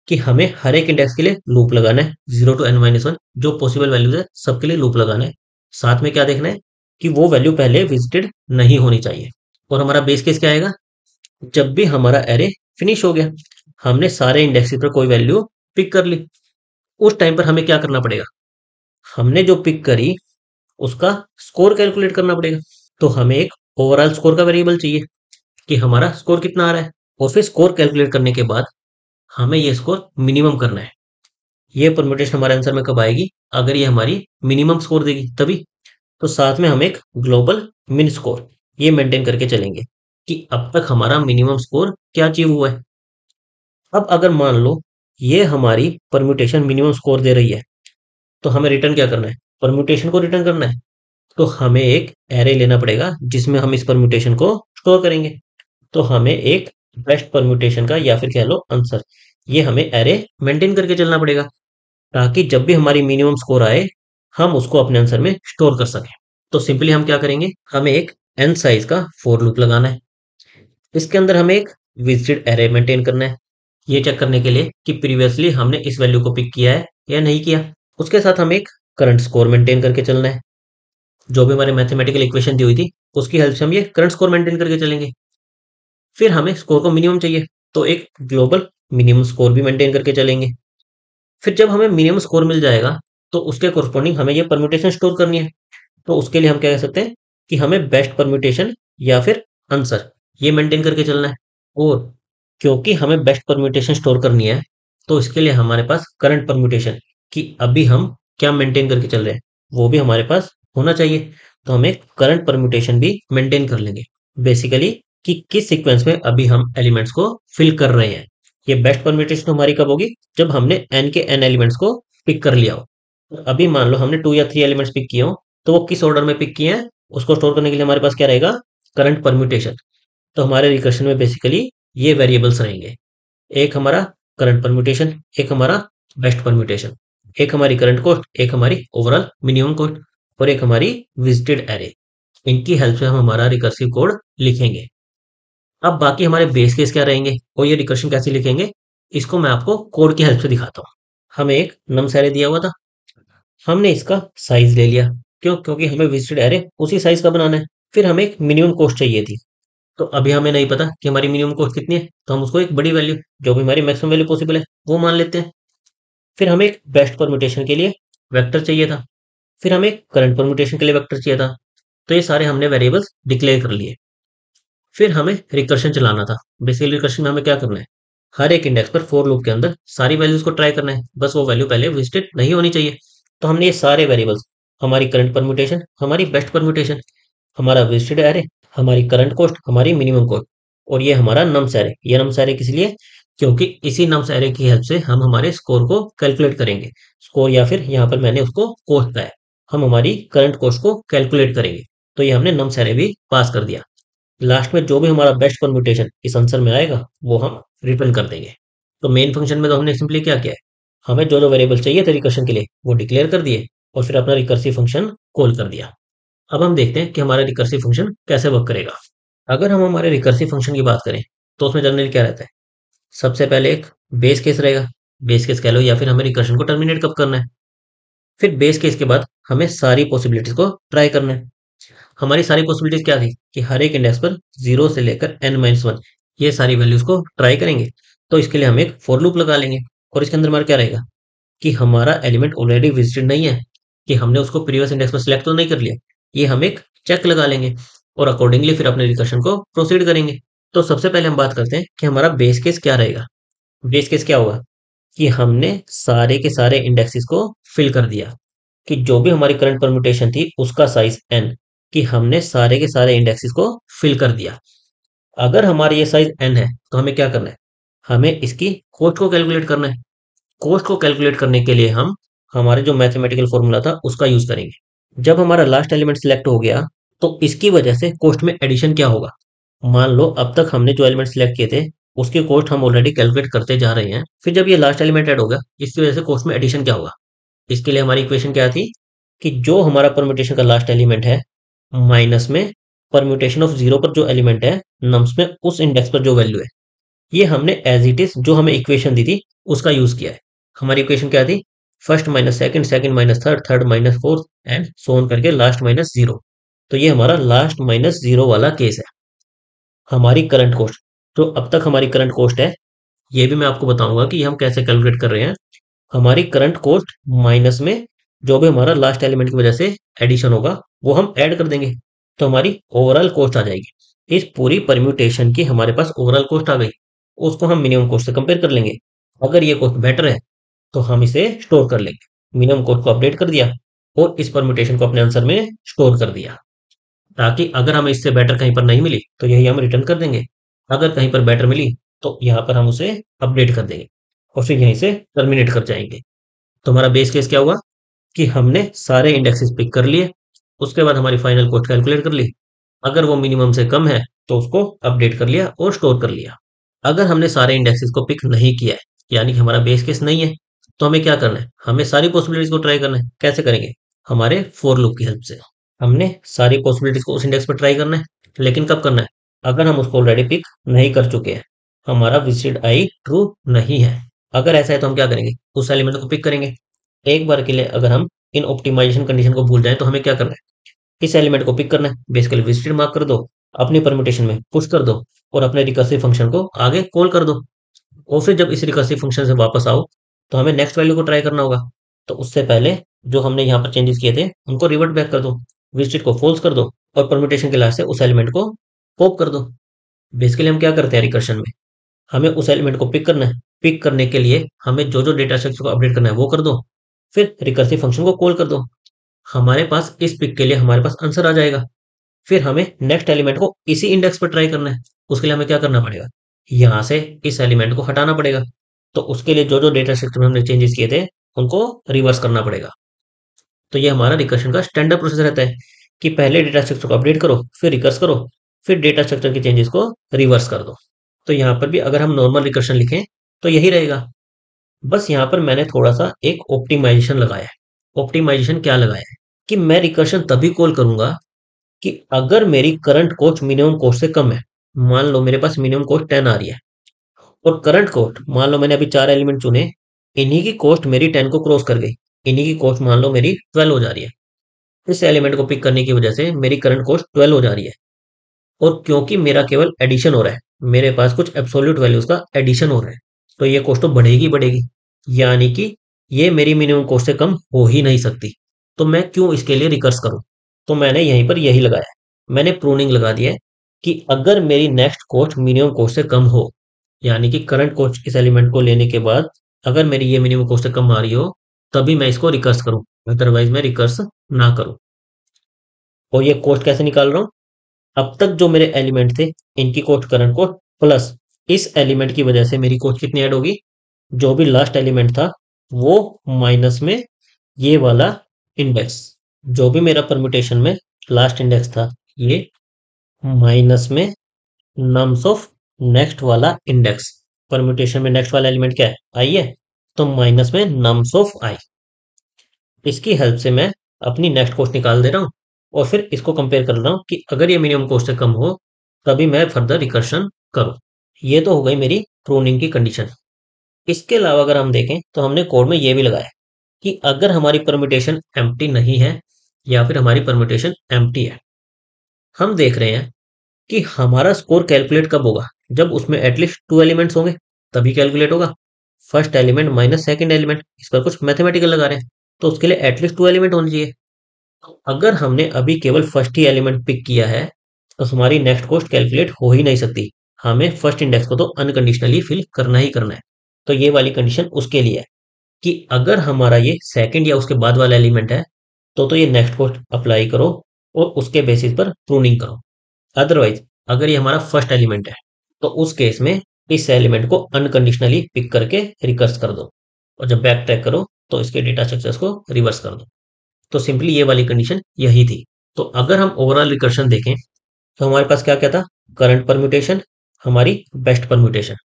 कि हमें हर एक इंडेक्स के लिए लूप लगाना है, 0 to n-1 जो पॉसिबल वैल्यूज है सबके लिए लूप लगाना है। साथ में क्या देखना है कि वो वैल्यू पहले विजिटेड नहीं होनी चाहिए। और हमारा बेस केस क्या आएगा, जब भी हमारा एरे फिनिश हो गया, हमने सारे इंडेक्सेस पर कोई वैल्यू पिक कर ली, उस टाइम पर हमें क्या करना पड़ेगा, हमने जो पिक करी उसका स्कोर कैलकुलेट करना पड़ेगा। तो हमें एक ओवरऑल स्कोर का वेरिएबल चाहिए कि हमारा स्कोर कितना आ रहा है, और फिर स्कोर कैलकुलेट करने के बाद हमें ये स्कोर मिनिमम करना है। ये परम्यूटेशन हमारे आंसर में कब आएगी, अगर ये हमारी मिनिमम स्कोर देगी तभी। तो साथ में हम एक ग्लोबल मिन स्कोर ये मेंटेन करके चलेंगे कि अब तक हमारा मिनिमम स्कोर क्या अचीव हुआ है। अब अगर मान लो ये हमारी परम्यूटेशन मिनिमम स्कोर दे रही है, तो हमें रिटर्न क्या करना है, परम्यूटेशन को रिटर्न करना है। तो हमें एक एरे लेना पड़ेगा जिसमें हम इस परम्यूटेशन को स्टोर करेंगे। तो हमें एक बेस्ट परम्यूटेशन का या फिर कह लो आंसर, ये हमें एरे मेंटेन करके चलना पड़ेगा ताकि जब भी हमारी मिनिमम स्कोर आए हम उसको अपने आंसर में स्टोर कर सकें। तो सिंपली हम क्या करेंगे, हमें एक n साइज का फॉर लूप लगाना है। इसके अंदर हमें एक विजिटेड एरे मेंटेन करना है, ये चेक करने के लिए कि प्रीवियसली हमने इस वैल्यू को पिक किया है या नहीं किया। उसके साथ हमें एक करंट स्कोर मेंटेन करके चलना है। जो भी हमारी मैथमेटिकल इक्वेशन दी हुई थी उसकी हेल्प से हम ये करंट स्कोर मेंटेन करके चलेंगे। फिर हमें स्कोर को मिनिमम चाहिए, तो एक ग्लोबल मिनिमम स्कोर भी मेंटेन करके चलेंगे। फिर जब हमें मिनिमम स्कोर मिल जाएगा तो उसके कोरस्पॉन्डिंग हमें ये परम्यूटेशन स्टोर करनी है। तो उसके लिए हम क्या कह सकते हैं कि हमें बेस्ट परम्यूटेशन या फिर आंसर ये मेंटेन करके चलना है। और क्योंकि हमें बेस्ट परम्यूटेशन स्टोर करनी है, तो इसके लिए हमारे पास करंट परम्यूटेशन कि अभी हम क्या मेंटेन करके चल रहे हैं वो भी हमारे पास होना चाहिए। तो हम एक करंट परम्यूटेशन भी मेंटेन कर लेंगे, बेसिकली कि किस सीक्वेंस में अभी हम एलिमेंट्स को फिल कर रहे हैं। ये बेस्ट परम्यूटेशन हमारी कब होगी, जब हमने n के n एलिमेंट्स को पिक कर लिया हो। तो अभी मान लो हमने 2 या 3 एलिमेंट्स पिक किए हो, तो वो किस ऑर्डर में पिक किए हैं उसको स्टोर करने के लिए हमारे पास क्या रहेगा, करंट परम्यूटेशन। तो हमारे रिकर्शन में बेसिकली ये वेरिएबल्स रहेंगे, एक हमारा करंट परम्यूटेशन, एक हमारा बेस्ट परम्यूटेशन, एक हमारी करंट कॉस्ट, एक हमारी ओवरऑल मिनिमम कॉस्ट और एक हमारी विजिटेड एरे। इनकी हेल्प से हम हमारा रिकर्सिव कोड लिखेंगे। अब बाकी हमारे बेस केस क्या रहेंगे और ये रिकर्शन कैसे लिखेंगे, इसको मैं आपको कोड की हेल्प से दिखाता हूँ। हमें एक नम्स एरे दिया हुआ था, हमने इसका साइज ले लिया। क्यों? क्योंकि हमें विजिटेड एरे उसी साइज का बनाना है। फिर हमें एक मिनिमम कॉस्ट चाहिए थी, तो अभी हमें नहीं पता कि हमारी मिनिमम कॉस्ट कितनी है, तो हम उसको एक बड़ी वैल्यू जो भी हमारी मैक्सिमम वैल्यू पॉसिबल है वो मान लेते हैं। फिर हमें एक बेस्ट परम्यूटेशन के लिए वेक्टर चाहिए था, फिर हमें करंट परम्यूटेशन के लिए वेक्टर चाहिए था। तो ये सारे हमने वेरिएबल्स डिक्लेयर कर लिए। फिर हमें रिकर्शन चलाना था। बेसिकली रिकर्शन में हमें क्या करना है, हर एक इंडेक्स पर फॉर लूप के अंदर सारी वैल्यूज को ट्राई करना है, बस वो वैल्यू पहले विजिटेड नहीं होनी चाहिए। तो हमने ये सारे वेरिएबल्स, हमारी करंट परम्यूटेशन, हमारी बेस्ट परम्यूटेशन, हमारा विजिटेड एरे, हमारी करंट कॉस्ट, हमारी मिनिमम कॉस्ट और ये हमारा नम्स एरे। ये नम्स एरे किस लिए, क्योंकि इसी नम्स एरे की हेल्प से हम हमारे स्कोर को कैलकुलेट करेंगे। स्कोर या फिर यहाँ पर मैंने उसको कॉस्ट कहा है। हम हमारी करंट कॉस्ट को कैलकुलेट करेंगे। तो ये हमने नम्स एरे भी पास कर दिया। लास्ट में जो भी हमारा बेस्ट परम्यूटेशन इस आंसर में आएगा वो हम रिटर्न कर देंगे। तो मेन फंक्शन में तो हमने सिंपली क्या किया है, हमें जो जो वेरिएबल चाहिए थे रिकर्शन के लिए वो डिक्लेयर कर दिए और फिर अपना रिकर्सिव फंक्शन कॉल कर दिया। अब हम देखते हैं कि हमारा रिकर्सिव फंक्शन कैसे वर्क करेगा। अगर हम हमारे रिकर्सिव फंक्शन की बात करें तो उसमें जनरली क्या रहता है, सबसे पहले एक बेस केस रहेगा, बेस केस कह लो या फिर हमें रिकर्शन को टर्मिनेट कब करना है। फिर बेस केस के बाद हमें सारी पॉसिबिलिटीज को ट्राई करना है। हमारी सारी पॉसिबिलिटीज क्या थी कि हर एक इंडेक्स पर 0 से लेकर n-1 ये सारी वैल्यूज को ट्राई करेंगे। तो इसके लिए हम एक फॉर लूप लगा लेंगे और इसके अंदर हमारा क्या रहेगा कि हमारा एलिमेंट ऑलरेडी विजिटेड नहीं है, कि हमने उसको प्रीवियस इंडेक्स पर सिलेक्ट तो नहीं कर लिया। ये हम एक चेक लगा लेंगे और अकॉर्डिंगली फिर अपने रिकर्शन को प्रोसीड करेंगे। तो सबसे पहले हम बात करते हैं कि हमारा बेस केस क्या रहेगा। बेस केस क्या होगा कि हमने सारे के सारे इंडेक्सेस को फिल कर दिया, कि जो भी हमारी करंट परम्यूटेशन थी उसका साइज n, कि हमने सारे के सारे इंडेक्सेस को फिल कर दिया। अगर हमारा ये साइज n है तो हमें क्या करना है, हमें इसकी कॉस्ट को कैलकुलेट करना है। कॉस्ट को कैलकुलेट करने के लिए हम हमारे जो मैथमेटिकल फॉर्मूला था उसका यूज करेंगे। जब हमारा लास्ट एलिमेंट सिलेक्ट हो गया तो इसकी वजह से कॉस्ट में एडिशन क्या होगा, मान लो अब तक हमने जो एलिमेंट सिलेक्ट किए थे उसकी कॉस्ट हम ऑलरेडी कैलकुलेट करते जा रहे हैं, फिर जब ये लास्ट एलिमेंट ऐड होगा इसकी वजह से कॉस्ट में एडिशन क्या होगा। इसके लिए हमारी इक्वेशन क्या थी कि जो हमारा परम्यूटेशन का लास्ट एलिमेंट है माइनस में परम्यूटेशन ऑफ 0 पर जो एलिमेंट है नम्स में उस इंडेक्स पर जो वैल्यू है। ये हमने एज इट इज जो हमें इक्वेशन दी थी उसका यूज किया है। हमारी इक्वेशन क्या थी, first minus second, second minus third, third minus fourth and so on करके लास्ट माइनस 0। तो ये हमारा लास्ट माइनस 0 वाला केस है। हमारी करंट कॉस्ट, जो अब तक हमारी करंट कॉस्ट है, ये भी मैं आपको बताऊंगा कि हम कैसे कैलकुलेट कर रहे हैं। हमारी करंट कॉस्ट माइनस में जो भी हमारा लास्ट एलिमेंट की वजह से एडिशन होगा वो हम ऐड कर देंगे, तो हमारी ओवरऑल कॉस्ट आ जाएगी। इस पूरी परम्यूटेशन की हमारे पास ओवरऑल कॉस्ट आ गई, उसको हम मिनिमम कॉस्ट से कंपेयर कर लेंगे। अगर ये कॉस्ट बेटर है तो हम इसे स्टोर कर लेंगे। मिनिमम कॉस्ट को अपडेट कर दिया और इस परम्यूटेशन को अपने आंसर में स्टोर कर दिया, ताकि अगर हमें इससे बेटर कहीं पर नहीं मिली तो यही हम रिटर्न कर देंगे। अगर कहीं पर बेटर मिली तो यहाँ पर हम उसे अपडेट कर देंगे और फिर यहीं से टर्मिनेट कर जाएंगे। तो हमारा बेस केस क्या हुआ कि हमने सारे इंडेक्सेस पिक कर लिए, उसके बाद हमारी फाइनल कॉस्ट कैलकुलेट कर ली। अगर वो मिनिमम से कम है तो उसको अपडेट कर लिया और स्टोर कर लिया। अगर हमने सारे इंडेक्सेस को पिक नहीं किया है, यानी कि हमारा बेस केस नहीं है, तो हमें क्या करना है, हमें सारी पॉसिबिलिटीज को ट्राई करना है। कैसे करेंगे, हमारे फॉर लूप की हेल्प से। हमने सारी पॉसिबिलिटीज को उस इंडेक्स पर ट्राई करना है, लेकिन कब करना है, अगर हम उसको ऑलरेडी पिक नहीं कर चुके हैं, हमारा विजिटेड आई ट्रू नहीं है। अगर ऐसा है तो हम क्या करेंगे, उस एलिमेंट को पिक करेंगे। एक बार के लिए अगर हम इन ऑप्टिमाइजेशन कंडीशन को भूल जाएं तो हमें क्या करना है, इस एलिमेंट को पिक करना है, बेसिकली विजिटेड मार्क कर दो, अपनी परम्यूटेशन में पुश कर दो और अपने रिकर्सिव फंक्शन को आगे कॉल कर दो। और फिर जब इस रिकर्सिव फंक्शन से वापस आओ तो हमें नेक्स्ट वैल्यू को ट्राई करना होगा। तो उससे पहले जो हमने यहाँ पर चेंजेस किए थे उनको रिवर्ट बैक कर दो, विजिटेड को फॉल्स कर दो और परम्यूटेशन के लास्ट से उस एलिमेंट को पॉप कर दो। बेसिकली हम क्या करते हैं रिकर्शन में, हमें उस एलिमेंट को पिक करना है। पिक करने के लिए हमें जो जो डेटा स्ट्रक्चर को अपडेट करना है वो कर दो, फिर रिकर्सिव फंक्शन को कॉल कर दो। हमारे पास इस पिक के लिए हमारे पास आंसर आ जाएगा। फिर हमें नेक्स्ट एलिमेंट को इसी इंडेक्स पर ट्राई करना है। उसके लिए हमें क्या करना पड़ेगा, यहाँ से इस एलिमेंट को हटाना पड़ेगा। तो उसके लिए जो जो डेटा स्ट्रक्चर में हमने चेंजेस किए थे उनको रिवर्स करना पड़ेगा। तो ये हमारा रिकर्शन का स्टैंडर्ड प्रोसेस रहता है कि पहले डेटा स्ट्रक्चर को अपडेट करो, फिर रिकर्स करो, फिर डेटा स्ट्रक्चर के चेंजेस को रिवर्स कर दो। तो यहाँ पर भी अगर हम नॉर्मल रिकर्शन लिखें तो यही रहेगा। बस यहाँ पर मैंने थोड़ा सा एक ऑप्टिमाइजेशन लगाया है। ऑप्टिमाइजेशन क्या लगाया है कि मैं रिकर्शन तभी कॉल करूंगा कि अगर मेरी करंट कॉस्ट मिनिमम कॉस्ट से कम है। मान लो मेरे पास मिनिमम कॉस्ट 10 आ रही है और करंट कॉस्ट, मान लो मैंने अभी 4 एलिमेंट चुने, इन्हीं की कॉस्ट मेरी 10 को क्रॉस कर गई, इन्हीं की कॉस्ट मान लो मेरी 12 हो जा रही है। इस एलिमेंट को पिक करने की वजह से मेरी करंट कॉस्ट 12 हो जा रही है। और क्योंकि मेरा केवल एडिशन हो रहा है, मेरे पास कुछ एब्सोल्यूट वैल्यूज का एडिशन हो रहा है, तो ये कॉस्ट तो बढ़ेगी बढ़ेगी, यानी कि ये मेरी मिनिमम कॉस्ट से कम हो ही नहीं सकती। तो मैं क्यों इसके लिए रिकर्स करूं। तो मैंने यहीं पर यही लगाया है, मैंने प्रूनिंग लगा दिया है कि अगर मेरी नेक्स्ट कॉस्ट मिनिमम कॉस्ट से कम हो, यानी कि करंट कॉस्ट इस एलिमेंट को लेने के बाद अगर मेरी ये मिनिमम कॉस्ट से कम आ रही हो, तभी मैं इसको रिकर्स करूं, अदरवाइज मैं रिकर्स ना करूं। और ये कॉस्ट कैसे निकाल रहा हूं, अब तक जो मेरे एलिमेंट थे इनकी कॉस्ट करंट कॉस्ट प्लस इस एलिमेंट की वजह से मेरी कॉस्ट कितनी ऐड होगी, जो भी लास्ट एलिमेंट था वो माइनस में ये वाला इंडेक्स। जो भी मेरा परम्यूटेशन में लास्ट इंडेक्स था, ये माइनस में नम्स ऑफ नेक्स्ट वाला इंडेक्स। परम्यूटेशन में नेक्स्ट वाला एलिमेंट क्या है, आई है, तो माइनस में नम्स ऑफ आई। इसकी हेल्प से मैं अपनी नेक्स्ट कॉस्ट निकाल दे रहा हूँ और फिर इसको कंपेयर कर रहा हूँ कि अगर ये मिनिमम कॉस्ट से कम हो तभी मैं फर्दर रिकर्शन करूँ। ये तो हो गई मेरी प्रूनिंग की कंडीशन। इसके अलावा अगर हम देखें तो हमने कोड में ये भी लगाया कि अगर हमारी परम्यूटेशन एम्प्टी नहीं है या फिर हमारी परम्यूटेशन एम्प्टी है, हम देख रहे हैं कि हमारा स्कोर कैलकुलेट कब होगा, जब उसमें एटलीस्ट 2 एलिमेंट्स होंगे तभी कैलकुलेट होगा। First element minus second element, इस पर कुछ मैथमेटिकल लगा रहे हैं, तो उसके लिए एटलीस्ट 2 एलिमेंट होने चाहिए। तो अगर हमने अभी केवल फर्स्ट ही एलिमेंट पिक किया है तो हमारी नेक्स्ट कॉस्ट कैलकुलेट हो ही नहीं सकती। हमें फर्स्ट इंडेक्स को तो अनकंडीशनली फिल करना ही करना है। तो ये वाली कंडीशन उसके लिए है कि अगर हमारा ये सेकंड या उसके बाद वाला एलिमेंट है तो ये नेक्स्ट कॉस्ट अप्लाई करो और उसके बेसिस पर प्रूनिंग करो। अदरवाइज अगर ये हमारा फर्स्ट एलिमेंट है तो उस केस में इस एलिमेंट को अनकंडीशनली पिक करके रिकर्स कर दो और जब बैक ट्रैक करो तो इसके डेटा स्ट्रक्चर्स को रिवर्स कर दो। तो सिंपली ये वाली कंडीशन यही थी। तो अगर हम ओवरऑल रिकर्शन देखें तो हमारे पास क्या क्या था, करंट परम्यूटेशन, हमारी बेस्ट परम्यूटेशन,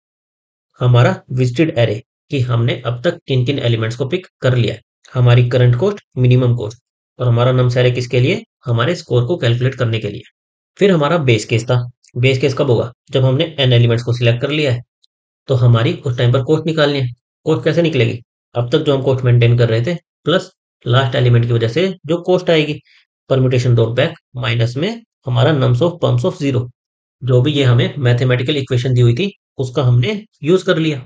हमारा विजिटेड एरे कि हमने अब तक किन किन एलिमेंट्स को पिक कर लिया है, हमारी करंट कॉस्ट, मिनिमम कॉस्ट, और हमारा नम्स एरे किसके लिए, हमारे स्कोर को कैलकुलेट करने के लिए। फिर हमारा बेस केस था। बेस केस कब होगा, जब हमने एन एलिमेंट्स को सिलेक्ट कर लिया है तो हमारी उस टाइम पर कॉस्ट निकालनी है। कॉस्ट कैसे निकलेगी, अब तक जो हम कॉस्ट मेंटेन कर रहे थे प्लस लास्ट एलिमेंट की वजह से जो कॉस्ट आएगी, परम्यूटेशन डॉट बैक माइनस में हमारा nums of pumps of zero, जो भी ये हमें मैथमेटिकल इक्वेशन दी हुई थी उसका हमने यूज कर लिया।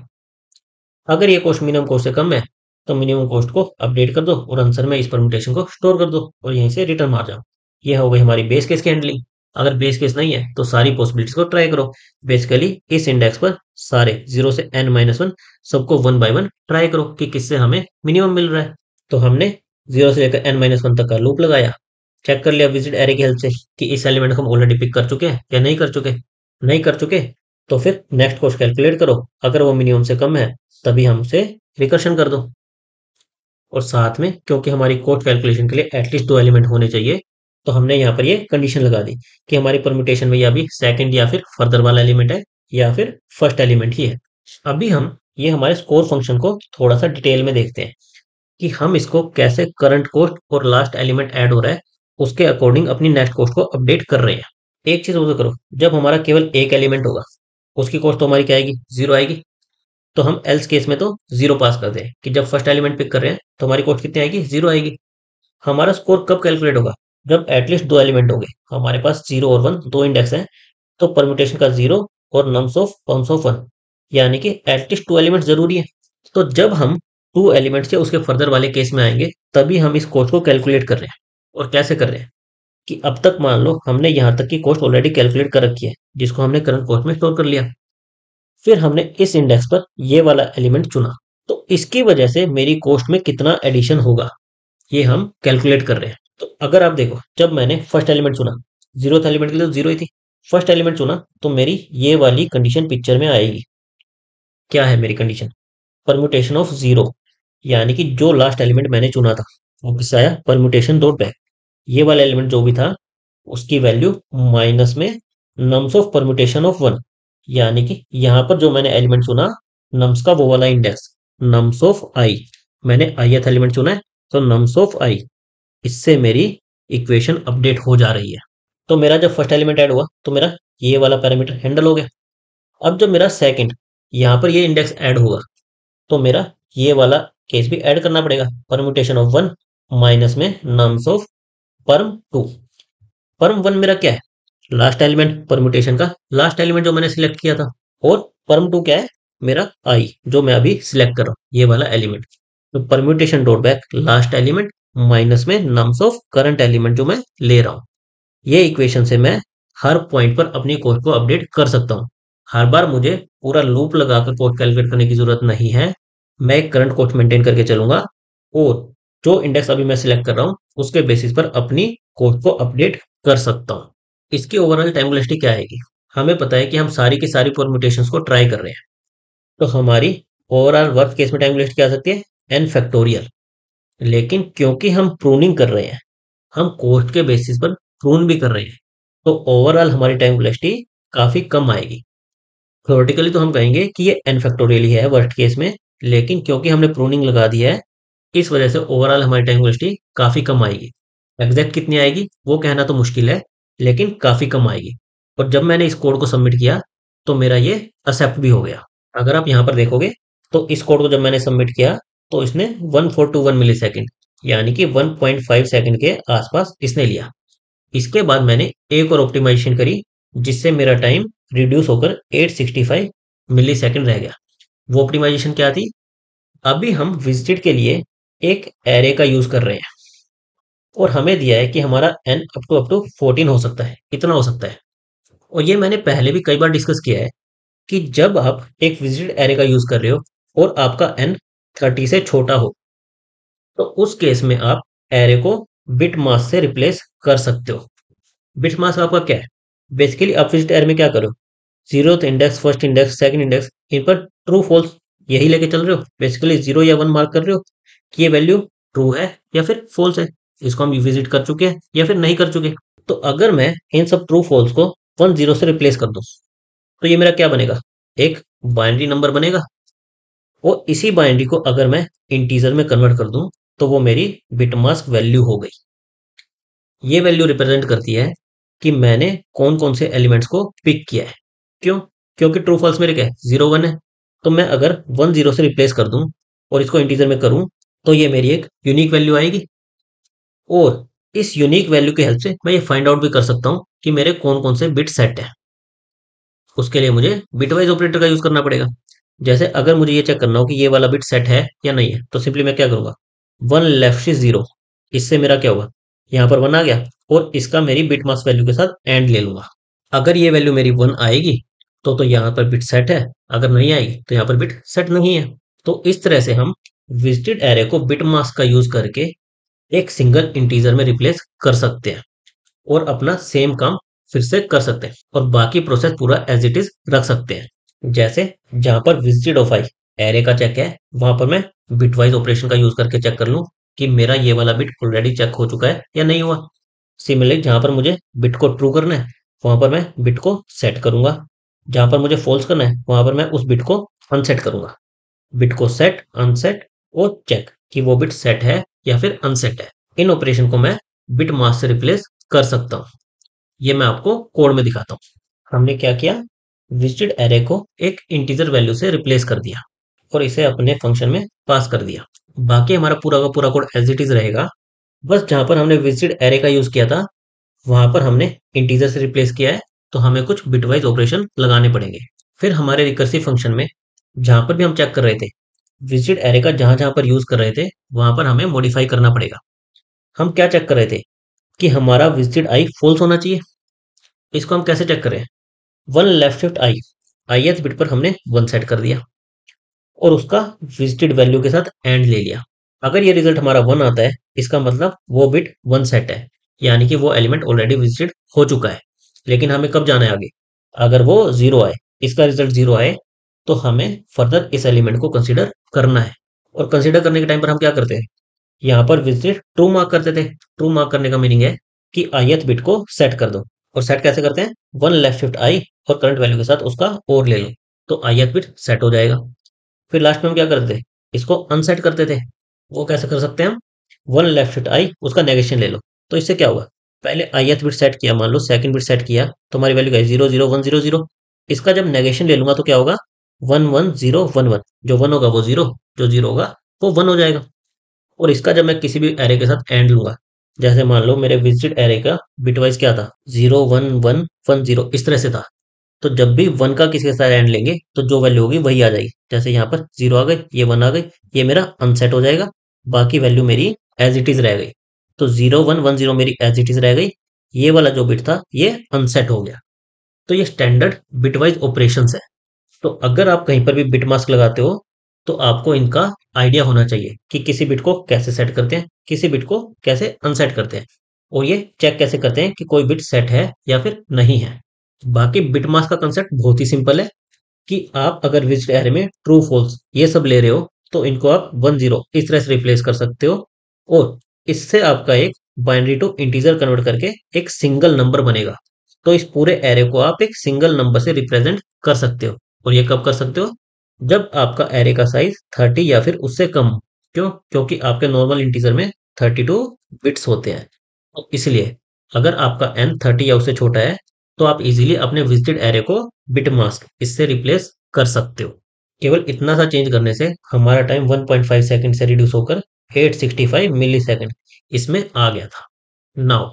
अगर ये कॉस्ट मिनिमम कॉस्ट से कम है तो मिनिमम कॉस्ट को अपडेट कर दो और आंसर में इस परम्यूटेशन को स्टोर कर दो और यहीं से रिटर्न मार जाओ। ये हो गई हमारी बेस केस की हैंडलिंग। अगर बेस केस नहीं है तो सारी पॉसिबिलिटीज को ट्राई करो। बेसिकली इस इंडेक्स पर सारे 0 से n-1 सबको 1 बाय 1 ट्राई करो कि किससे हमें मिनिमम मिल रहा है। तो हमने 0 से लेकर n-1 तक का लूप लगाया, चेक कर लिया विजिट एरे की हेल्प से कि इस एलिमेंट को हम ऑलरेडी पिक कर चुके हैं या नहीं कर चुके। नहीं कर चुके तो फिर नेक्स्ट कॉस्ट कैलकुलेट करो, अगर वो मिनिमम से कम है तभी हम उसे रिकर्शन कर दो। और साथ में क्योंकि हमारी कोड कैलकुलेशन के लिए एटलीस्ट 2 एलिमेंट होने चाहिए तो हमने यहाँ पर ये कंडीशन लगा दी कि हमारी परम्यूटेशन में या भी सेकंड या फिर फर्दर वाला एलिमेंट है या फिर फर्स्ट एलिमेंट ही है। अभी हम ये हमारे स्कोर फंक्शन को थोड़ा सा डिटेल में देखते हैं कि हम इसको कैसे करंट कॉस्ट और लास्ट एलिमेंट ऐड हो रहा है उसके अकॉर्डिंग अपनी नेक्स्ट कॉस्ट को अपडेट कर रहे हैं। एक चीज ऑब्जर्व करो, जब हमारा केवल एक एलिमेंट होगा उसकी कॉस्ट तो हमारी क्या आएगी, जीरो आएगी। तो हम एल्स केस में तो जीरो पास कर दें कि जब फर्स्ट एलिमेंट पिक कर रहे हैं तो हमारी कॉस्ट कितनी आएगी, जीरो आएगी। हमारा स्कोर कब कैलकुलेट होगा, जब एटलीस्ट 2 एलिमेंट होंगे, हमारे पास 0 और 1 दो इंडेक्स हैं, तो परम्यूटेशन का 0 और नम्स ऑफ पम्प्स ऑफ 1, यानी कि एटलीस्ट 2 एलिमेंट जरूरी है। तो जब हम 2 एलिमेंट से उसके फर्दर वाले केस में आएंगे तभी हम इस कॉस्ट को कैलकुलेट कर रहे हैं। और कैसे कर रहे हैं कि अब तक मान लो हमने यहाँ तक की कॉस्ट ऑलरेडी कैलकुलेट कर रखी है जिसको हमने करंट कॉस्ट में स्टोर कर लिया, फिर हमने इस इंडेक्स पर ये वाला एलिमेंट चुना, तो इसकी वजह से मेरी कॉस्ट में कितना एडिशन होगा ये हम कैलकुलेट कर रहे हैं। तो अगर आप देखो, जब मैंने फर्स्ट एलिमेंट चुना, जीरो एलिमेंट के लिए तो जीरो ही थी, फर्स्ट एलिमेंट चुना तो मेरी ये वाली कंडीशन पिक्चर में आएगी। क्या है मेरी कंडीशन, परम्यूटेशन ऑफ जीरो, यानी कि जो लास्ट एलिमेंट मैंने चुना था वो किससे आया, परम्यूटेशन डॉट बैक, ये वाला एलिमेंट जो भी था उसकी वैल्यू माइनस में नम्स ऑफ परम्यूटेशन ऑफ 1, यानी कि यहाँ पर जो मैंने एलिमेंट चुना नम्स का वो वाला इंडेक्स नम्स ऑफ आई, मैंने ith एलिमेंट चुना है तो नम्स ऑफ आई, इससे मेरी इक्वेशन अपडेट हो जा रही है। तो मेरा जब फर्स्ट एलिमेंट ऐड हुआ तो मेरा ये वाला पैरामीटर हैंडल हो गया। अब जब मेरा सेकंड यहाँ पर ये इंडेक्स ऐड होगा तो मेरा ये वाला केस भी ऐड करना पड़ेगा, परम्यूटेशन ऑफ 1 माइनस में नम्स ऑफ परम 2। परम 1 मेरा क्या है, लास्ट एलिमेंट परम्यूटेशन का लास्ट एलिमेंट जो मैंने सिलेक्ट किया था, और परम 2 क्या है, मेरा आई जो मैं अभी सिलेक्ट कर रहा हूँ ये वाला एलिमेंट। तो permutation dot back last element minus में नम्स ऑफ करंट एलिमेंट जो मैं ले रहा हूँ। ये इक्वेशन से मैं हर पॉइंट पर अपनी कॉस्ट को अपडेट कर सकता हूँ। हर बार मुझे पूरा लूप लगाकर कॉस्ट कैलकुलेट करने की जरूरत नहीं है। मैं एक करंट कॉस्ट मेंटेन करके चलूंगा और जो इंडेक्स अभी मैं सिलेक्ट कर रहा हूँ उसके बेसिस पर अपनी कॉस्ट को अपडेट कर सकता हूँ। इसकी ओवरऑल टाइम वेलोसिटी क्या आएगी, हमें पता है कि हम सारी की सारी परम्यूटेशंस को ट्राई कर रहे हैं, तो हमारी ओवरऑल वर्स्ट केस में टाइम वेलोसिटी क्या आ सकती है, n फैक्टोरियल। लेकिन क्योंकि हम प्रूनिंग कर रहे हैं हम कॉस्ट के बेसिस पर प्रून भी कर रहे हैं, तो ओवरऑल हमारी टाइम वेलोसिटी काफी कम आएगी। थ्योरेटिकली तो हम कहेंगे कि ये n फैक्टोरियल ही है वर्स्ट केस में, लेकिन क्योंकि हमने प्रूनिंग लगा दिया है, इस वजह से ओवरऑल हमारी टाइम वेलोसिटी काफी कम आएगी। एग्जैक्ट कितनी आएगी वो कहना तो मुश्किल है, लेकिन काफी कम आएगी। और जब मैंने इस कोड को सबमिट किया तो मेरा ये एक्सेप्ट भी हो गया। अगर आप यहाँ पर देखोगे तो इस कोड को जब मैंने सबमिट किया तो इसने 1421 मिली सेकेंड, यानी कि 1.5 सेकेंड के आसपास इसने लिया। इसके बाद मैंने एक और ऑप्टिमाइजेशन करी, जिससे मेरा टाइम रिड्यूस होकर 865 मिली सेकेंड रह गया। वो ऑप्टिमाइजेशन क्या थी? अभी हम विजिटेड के लिए एक एरे का यूज कर रहे हैं और हमें दिया है कि हमारा n अप टू 14 हो सकता है, इतना हो सकता है। और ये मैंने पहले भी कई बार डिस्कस किया है कि जब आप एक विजिटेड एरे का यूज कर रहे हो और आपका n 30 से छोटा हो, तो उस केस में आप एरे को बिट मास से रिप्लेस कर सकते हो। बिट मास आपका क्या है? बेसिकली आप विजिट एरे में क्या करो, zeroth index, first index, second index, इन पर ट्रू फॉल्स यही लेके चल रहे हो। बेसिकली 0 या 1 मार्क कर रहे हो कि ये वैल्यू ट्रू है या फिर फॉल्स है। इसको हम विजिट कर चुके हैं या फिर नहीं कर चुके। तो अगर मैं इन सब ट्रू फॉल्स को 10 से रिप्लेस कर दूं, तो ये मेरा क्या बनेगा? एक बाइनरी नंबर बनेगा। और इसी बाइनरी को अगर मैं इंटीजर में कन्वर्ट कर दूं, तो वो मेरी बिटमास्क वैल्यू हो गई। ये वैल्यू रिप्रेजेंट करती है कि मैंने कौन कौन से एलिमेंट्स को पिक किया है। क्यों? क्योंकि ट्रू फॉल्स मेरे क्या है? 0 1 है। तो मैं अगर 1 0 से रिप्लेस कर दूं और इसको इंटीजर में करूं, तो ये मेरी एक यूनिक वैल्यू आएगी। और इस यूनिक वैल्यू की हेल्प से मैं ये फाइंड आउट भी कर सकता हूं कि मेरे कौन कौन से बिट सेट है। उसके लिए मुझे बिटवाइज ऑपरेटर का यूज करना पड़ेगा। जैसे अगर मुझे ये चेक करना हो कि ये वाला बिट सेट है या नहीं है, तो सिंपली मैं क्या करूंगा, 1 लेफ्ट से 0, इससे मेरा क्या होगा, यहाँ पर 1 आ गया और इसका मेरी बिट मास्क वैल्यू के साथ एंड ले लूंगा। अगर ये वैल्यू मेरी 1 आएगी तो यहाँ पर बिट सेट है, अगर नहीं आएगी तो यहाँ पर बिट सेट नहीं है। तो इस तरह से हम विजिटेड एरे को बिट मास्क का यूज करके एक सिंगल इंटीजर में रिप्लेस कर सकते हैं और अपना सेम काम फिर से कर सकते हैं और बाकी प्रोसेस पूरा एज इट इज रख सकते हैं। जैसे जहां पर विजिटेड ऑफ आई एरे का चेक है, वहां पर मैं बिटवाइज ऑपरेशन का यूज करके चेक कर लूं कि मेरा ये वाला बिट ऑलरेडी चेक हो चुका है या नहीं हुआ। सिमिलरली जहां पर मुझे बिट को ट्रू करना है, वहां पर मैं बिट को सेट करूंगा। जहां पर मुझे फॉल्स करना है, वहां पर मैं उस बिट को अनसेट करूंगा। बिट को सेट, अनसेट और चेक कि वो बिट सेट है या फिर अनसेट है। इन ऑपरेशन को मैं बिट मास्क से रिप्लेस कर सकता हूँ। ये मैं आपको कोड में दिखाता हूँ। हमने क्या किया, विजिटेड एरे को एक इंटीजर वैल्यू से रिप्लेस कर दिया और इसे अपने फंक्शन में पास कर दिया। बाकी हमारा पूरा का पूरा कोड एज इट इज रहेगा। बस जहां पर हमने विजिटेड एरे का यूज किया था, वहां पर हमने इंटीजर से रिप्लेस किया है, तो हमें कुछ बिटवाइज ऑपरेशन लगाने पड़ेंगे। फिर हमारे रिकर्सिव फंक्शन में जहां पर भी हम चेक कर रहे थे, विजिटेड एरे का जहां जहां पर यूज कर रहे थे, वहां पर हमें मॉडिफाई करना पड़ेगा। हम क्या चेक कर रहे थे कि हमारा विजिटेड आई फॉल्स होना चाहिए। इसको हम कैसे चेक करें? 1 लेफ्ट शिफ्ट आई, ith बिट पर हमने 1 सेट कर दिया और उसका विजिटेड वैल्यू के साथ एंड ले लिया। अगर ये रिजल्ट हमारा 1 आता है, इसका मतलब वो बिट 1 सेट है, यानी कि वो एलिमेंट ऑलरेडी विजिटेड हो चुका है। लेकिन हमें कब जाना है आगे? अगर वो 0 आए, इसका रिजल्ट 0 आए, तो हमें फर्दर इस एलिमेंट को कंसीडर करना है। और कंसीडर करने के टाइम पर हम क्या करते हैं, यहाँ पर विजिटेड ट्रू मार्क करते थे। ट्रू मार्क करने का मीनिंग है कि ith बिट को सेट कर दो। और सेट कैसे करते हैं? 1 लेफ्ट शिफ्ट आई और करंट वैल्यू के साथ उसका और ले लो, तो ith बिट सेट हो जाएगा। फिर लास्ट में हम क्या करते थे, इसको अनसेट करते थे। वो कैसे कर सकते हैं हम? 1 लेफ्ट शिफ्ट आई, उसका नेगेशन ले लो। तो इससे क्या होगा, पहले ith बिट सेट किया, मान लो सेकंड बिट सेट किया, तो हमारी वैल्यू क्या है, 0 0 1 0 0। इसका जब नेगेशन ले लूंगा तो क्या होगा, 1 1 0 1 1। जो 1 होगा वो 0, जो 0 होगा वो 1 हो जाएगा। और इसका जब मैं किसी भी एरे के साथ एंड लूंगा, जैसे मान लो मेरे विजिटेड एरे का बिटवाइज क्या था, 0 1 1 1 0, इस तरह से था। तो जब भी 1 का किसी के साथ एंड लेंगे तो जो वैल्यू होगी वही आ जाएगी। जैसे यहाँ पर 0 आ गई, ये 1 आ गई, ये मेरा अनसेट हो जाएगा, बाकी वैल्यू मेरी एज इट इज रह गई। तो 0 1 1 0 मेरी एज इट इज रह गई, ये वाला जो बिट था ये अनसेट हो गया। तो ये स्टैंडर्ड बिटवाइज ऑपरेशन है। तो अगर आप कहीं पर भी बिट मास्क लगाते हो, तो आपको इनका आइडिया होना चाहिए कि किसी बिट को कैसे सेट करते हैं, किसी बिट को कैसे अनसेट करते हैं, और ये चेक कैसे करते हैं कि कोई बिट सेट है या फिर नहीं है। बाकी बिट मास्क का कंसेप्ट बहुत ही सिंपल है कि आप अगर विजिट एरे में ट्रू फॉल्स ये सब ले रहे हो, तो इनको आप 1 0 इस तरह से रिप्लेस कर सकते हो और इससे आपका एक बाइनरी टू इंटीजर कन्वर्ट करके एक सिंगल नंबर बनेगा। तो इस पूरे एरे को आप एक सिंगल नंबर से रिप्रेजेंट कर सकते हो। और ये कब कर सकते हो? जब आपका एरे का साइज 30 या फिर उससे कम हो। क्यों? क्योंकि आपके नॉर्मल इंटीजर में 32 बिट्स होते हैं। तो इसलिए अगर आपका n 30 या उससे छोटा है तो आप इजीली अपने विजिटेड एरे को बिट मास्क इससे रिप्लेस कर सकते हो। केवल इतना सा चेंज करने से हमारा टाइम 1.5 सेकंड से रिड्यूस होकर 865 मिली सेकंड इसमें आ गया था। नाउ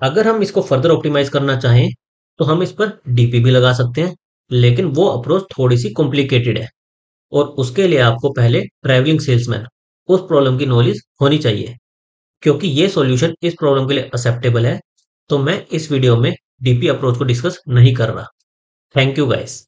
अगर हम इसको फर्दर ऑप्टिमाइज करना चाहें तो हम इस पर डीपी भी लगा सकते हैं, लेकिन वो अप्रोच थोड़ी सी कॉम्प्लिकेटेड है और उसके लिए आपको पहले ट्रैवलिंग सेल्समैन उस प्रॉब्लम की नॉलेज होनी चाहिए। क्योंकि ये सॉल्यूशन इस प्रॉब्लम के लिए एक्सेप्टेबल है तो मैं इस वीडियो में डीपी अप्रोच को डिस्कस नहीं कर रहा। Thank you guys.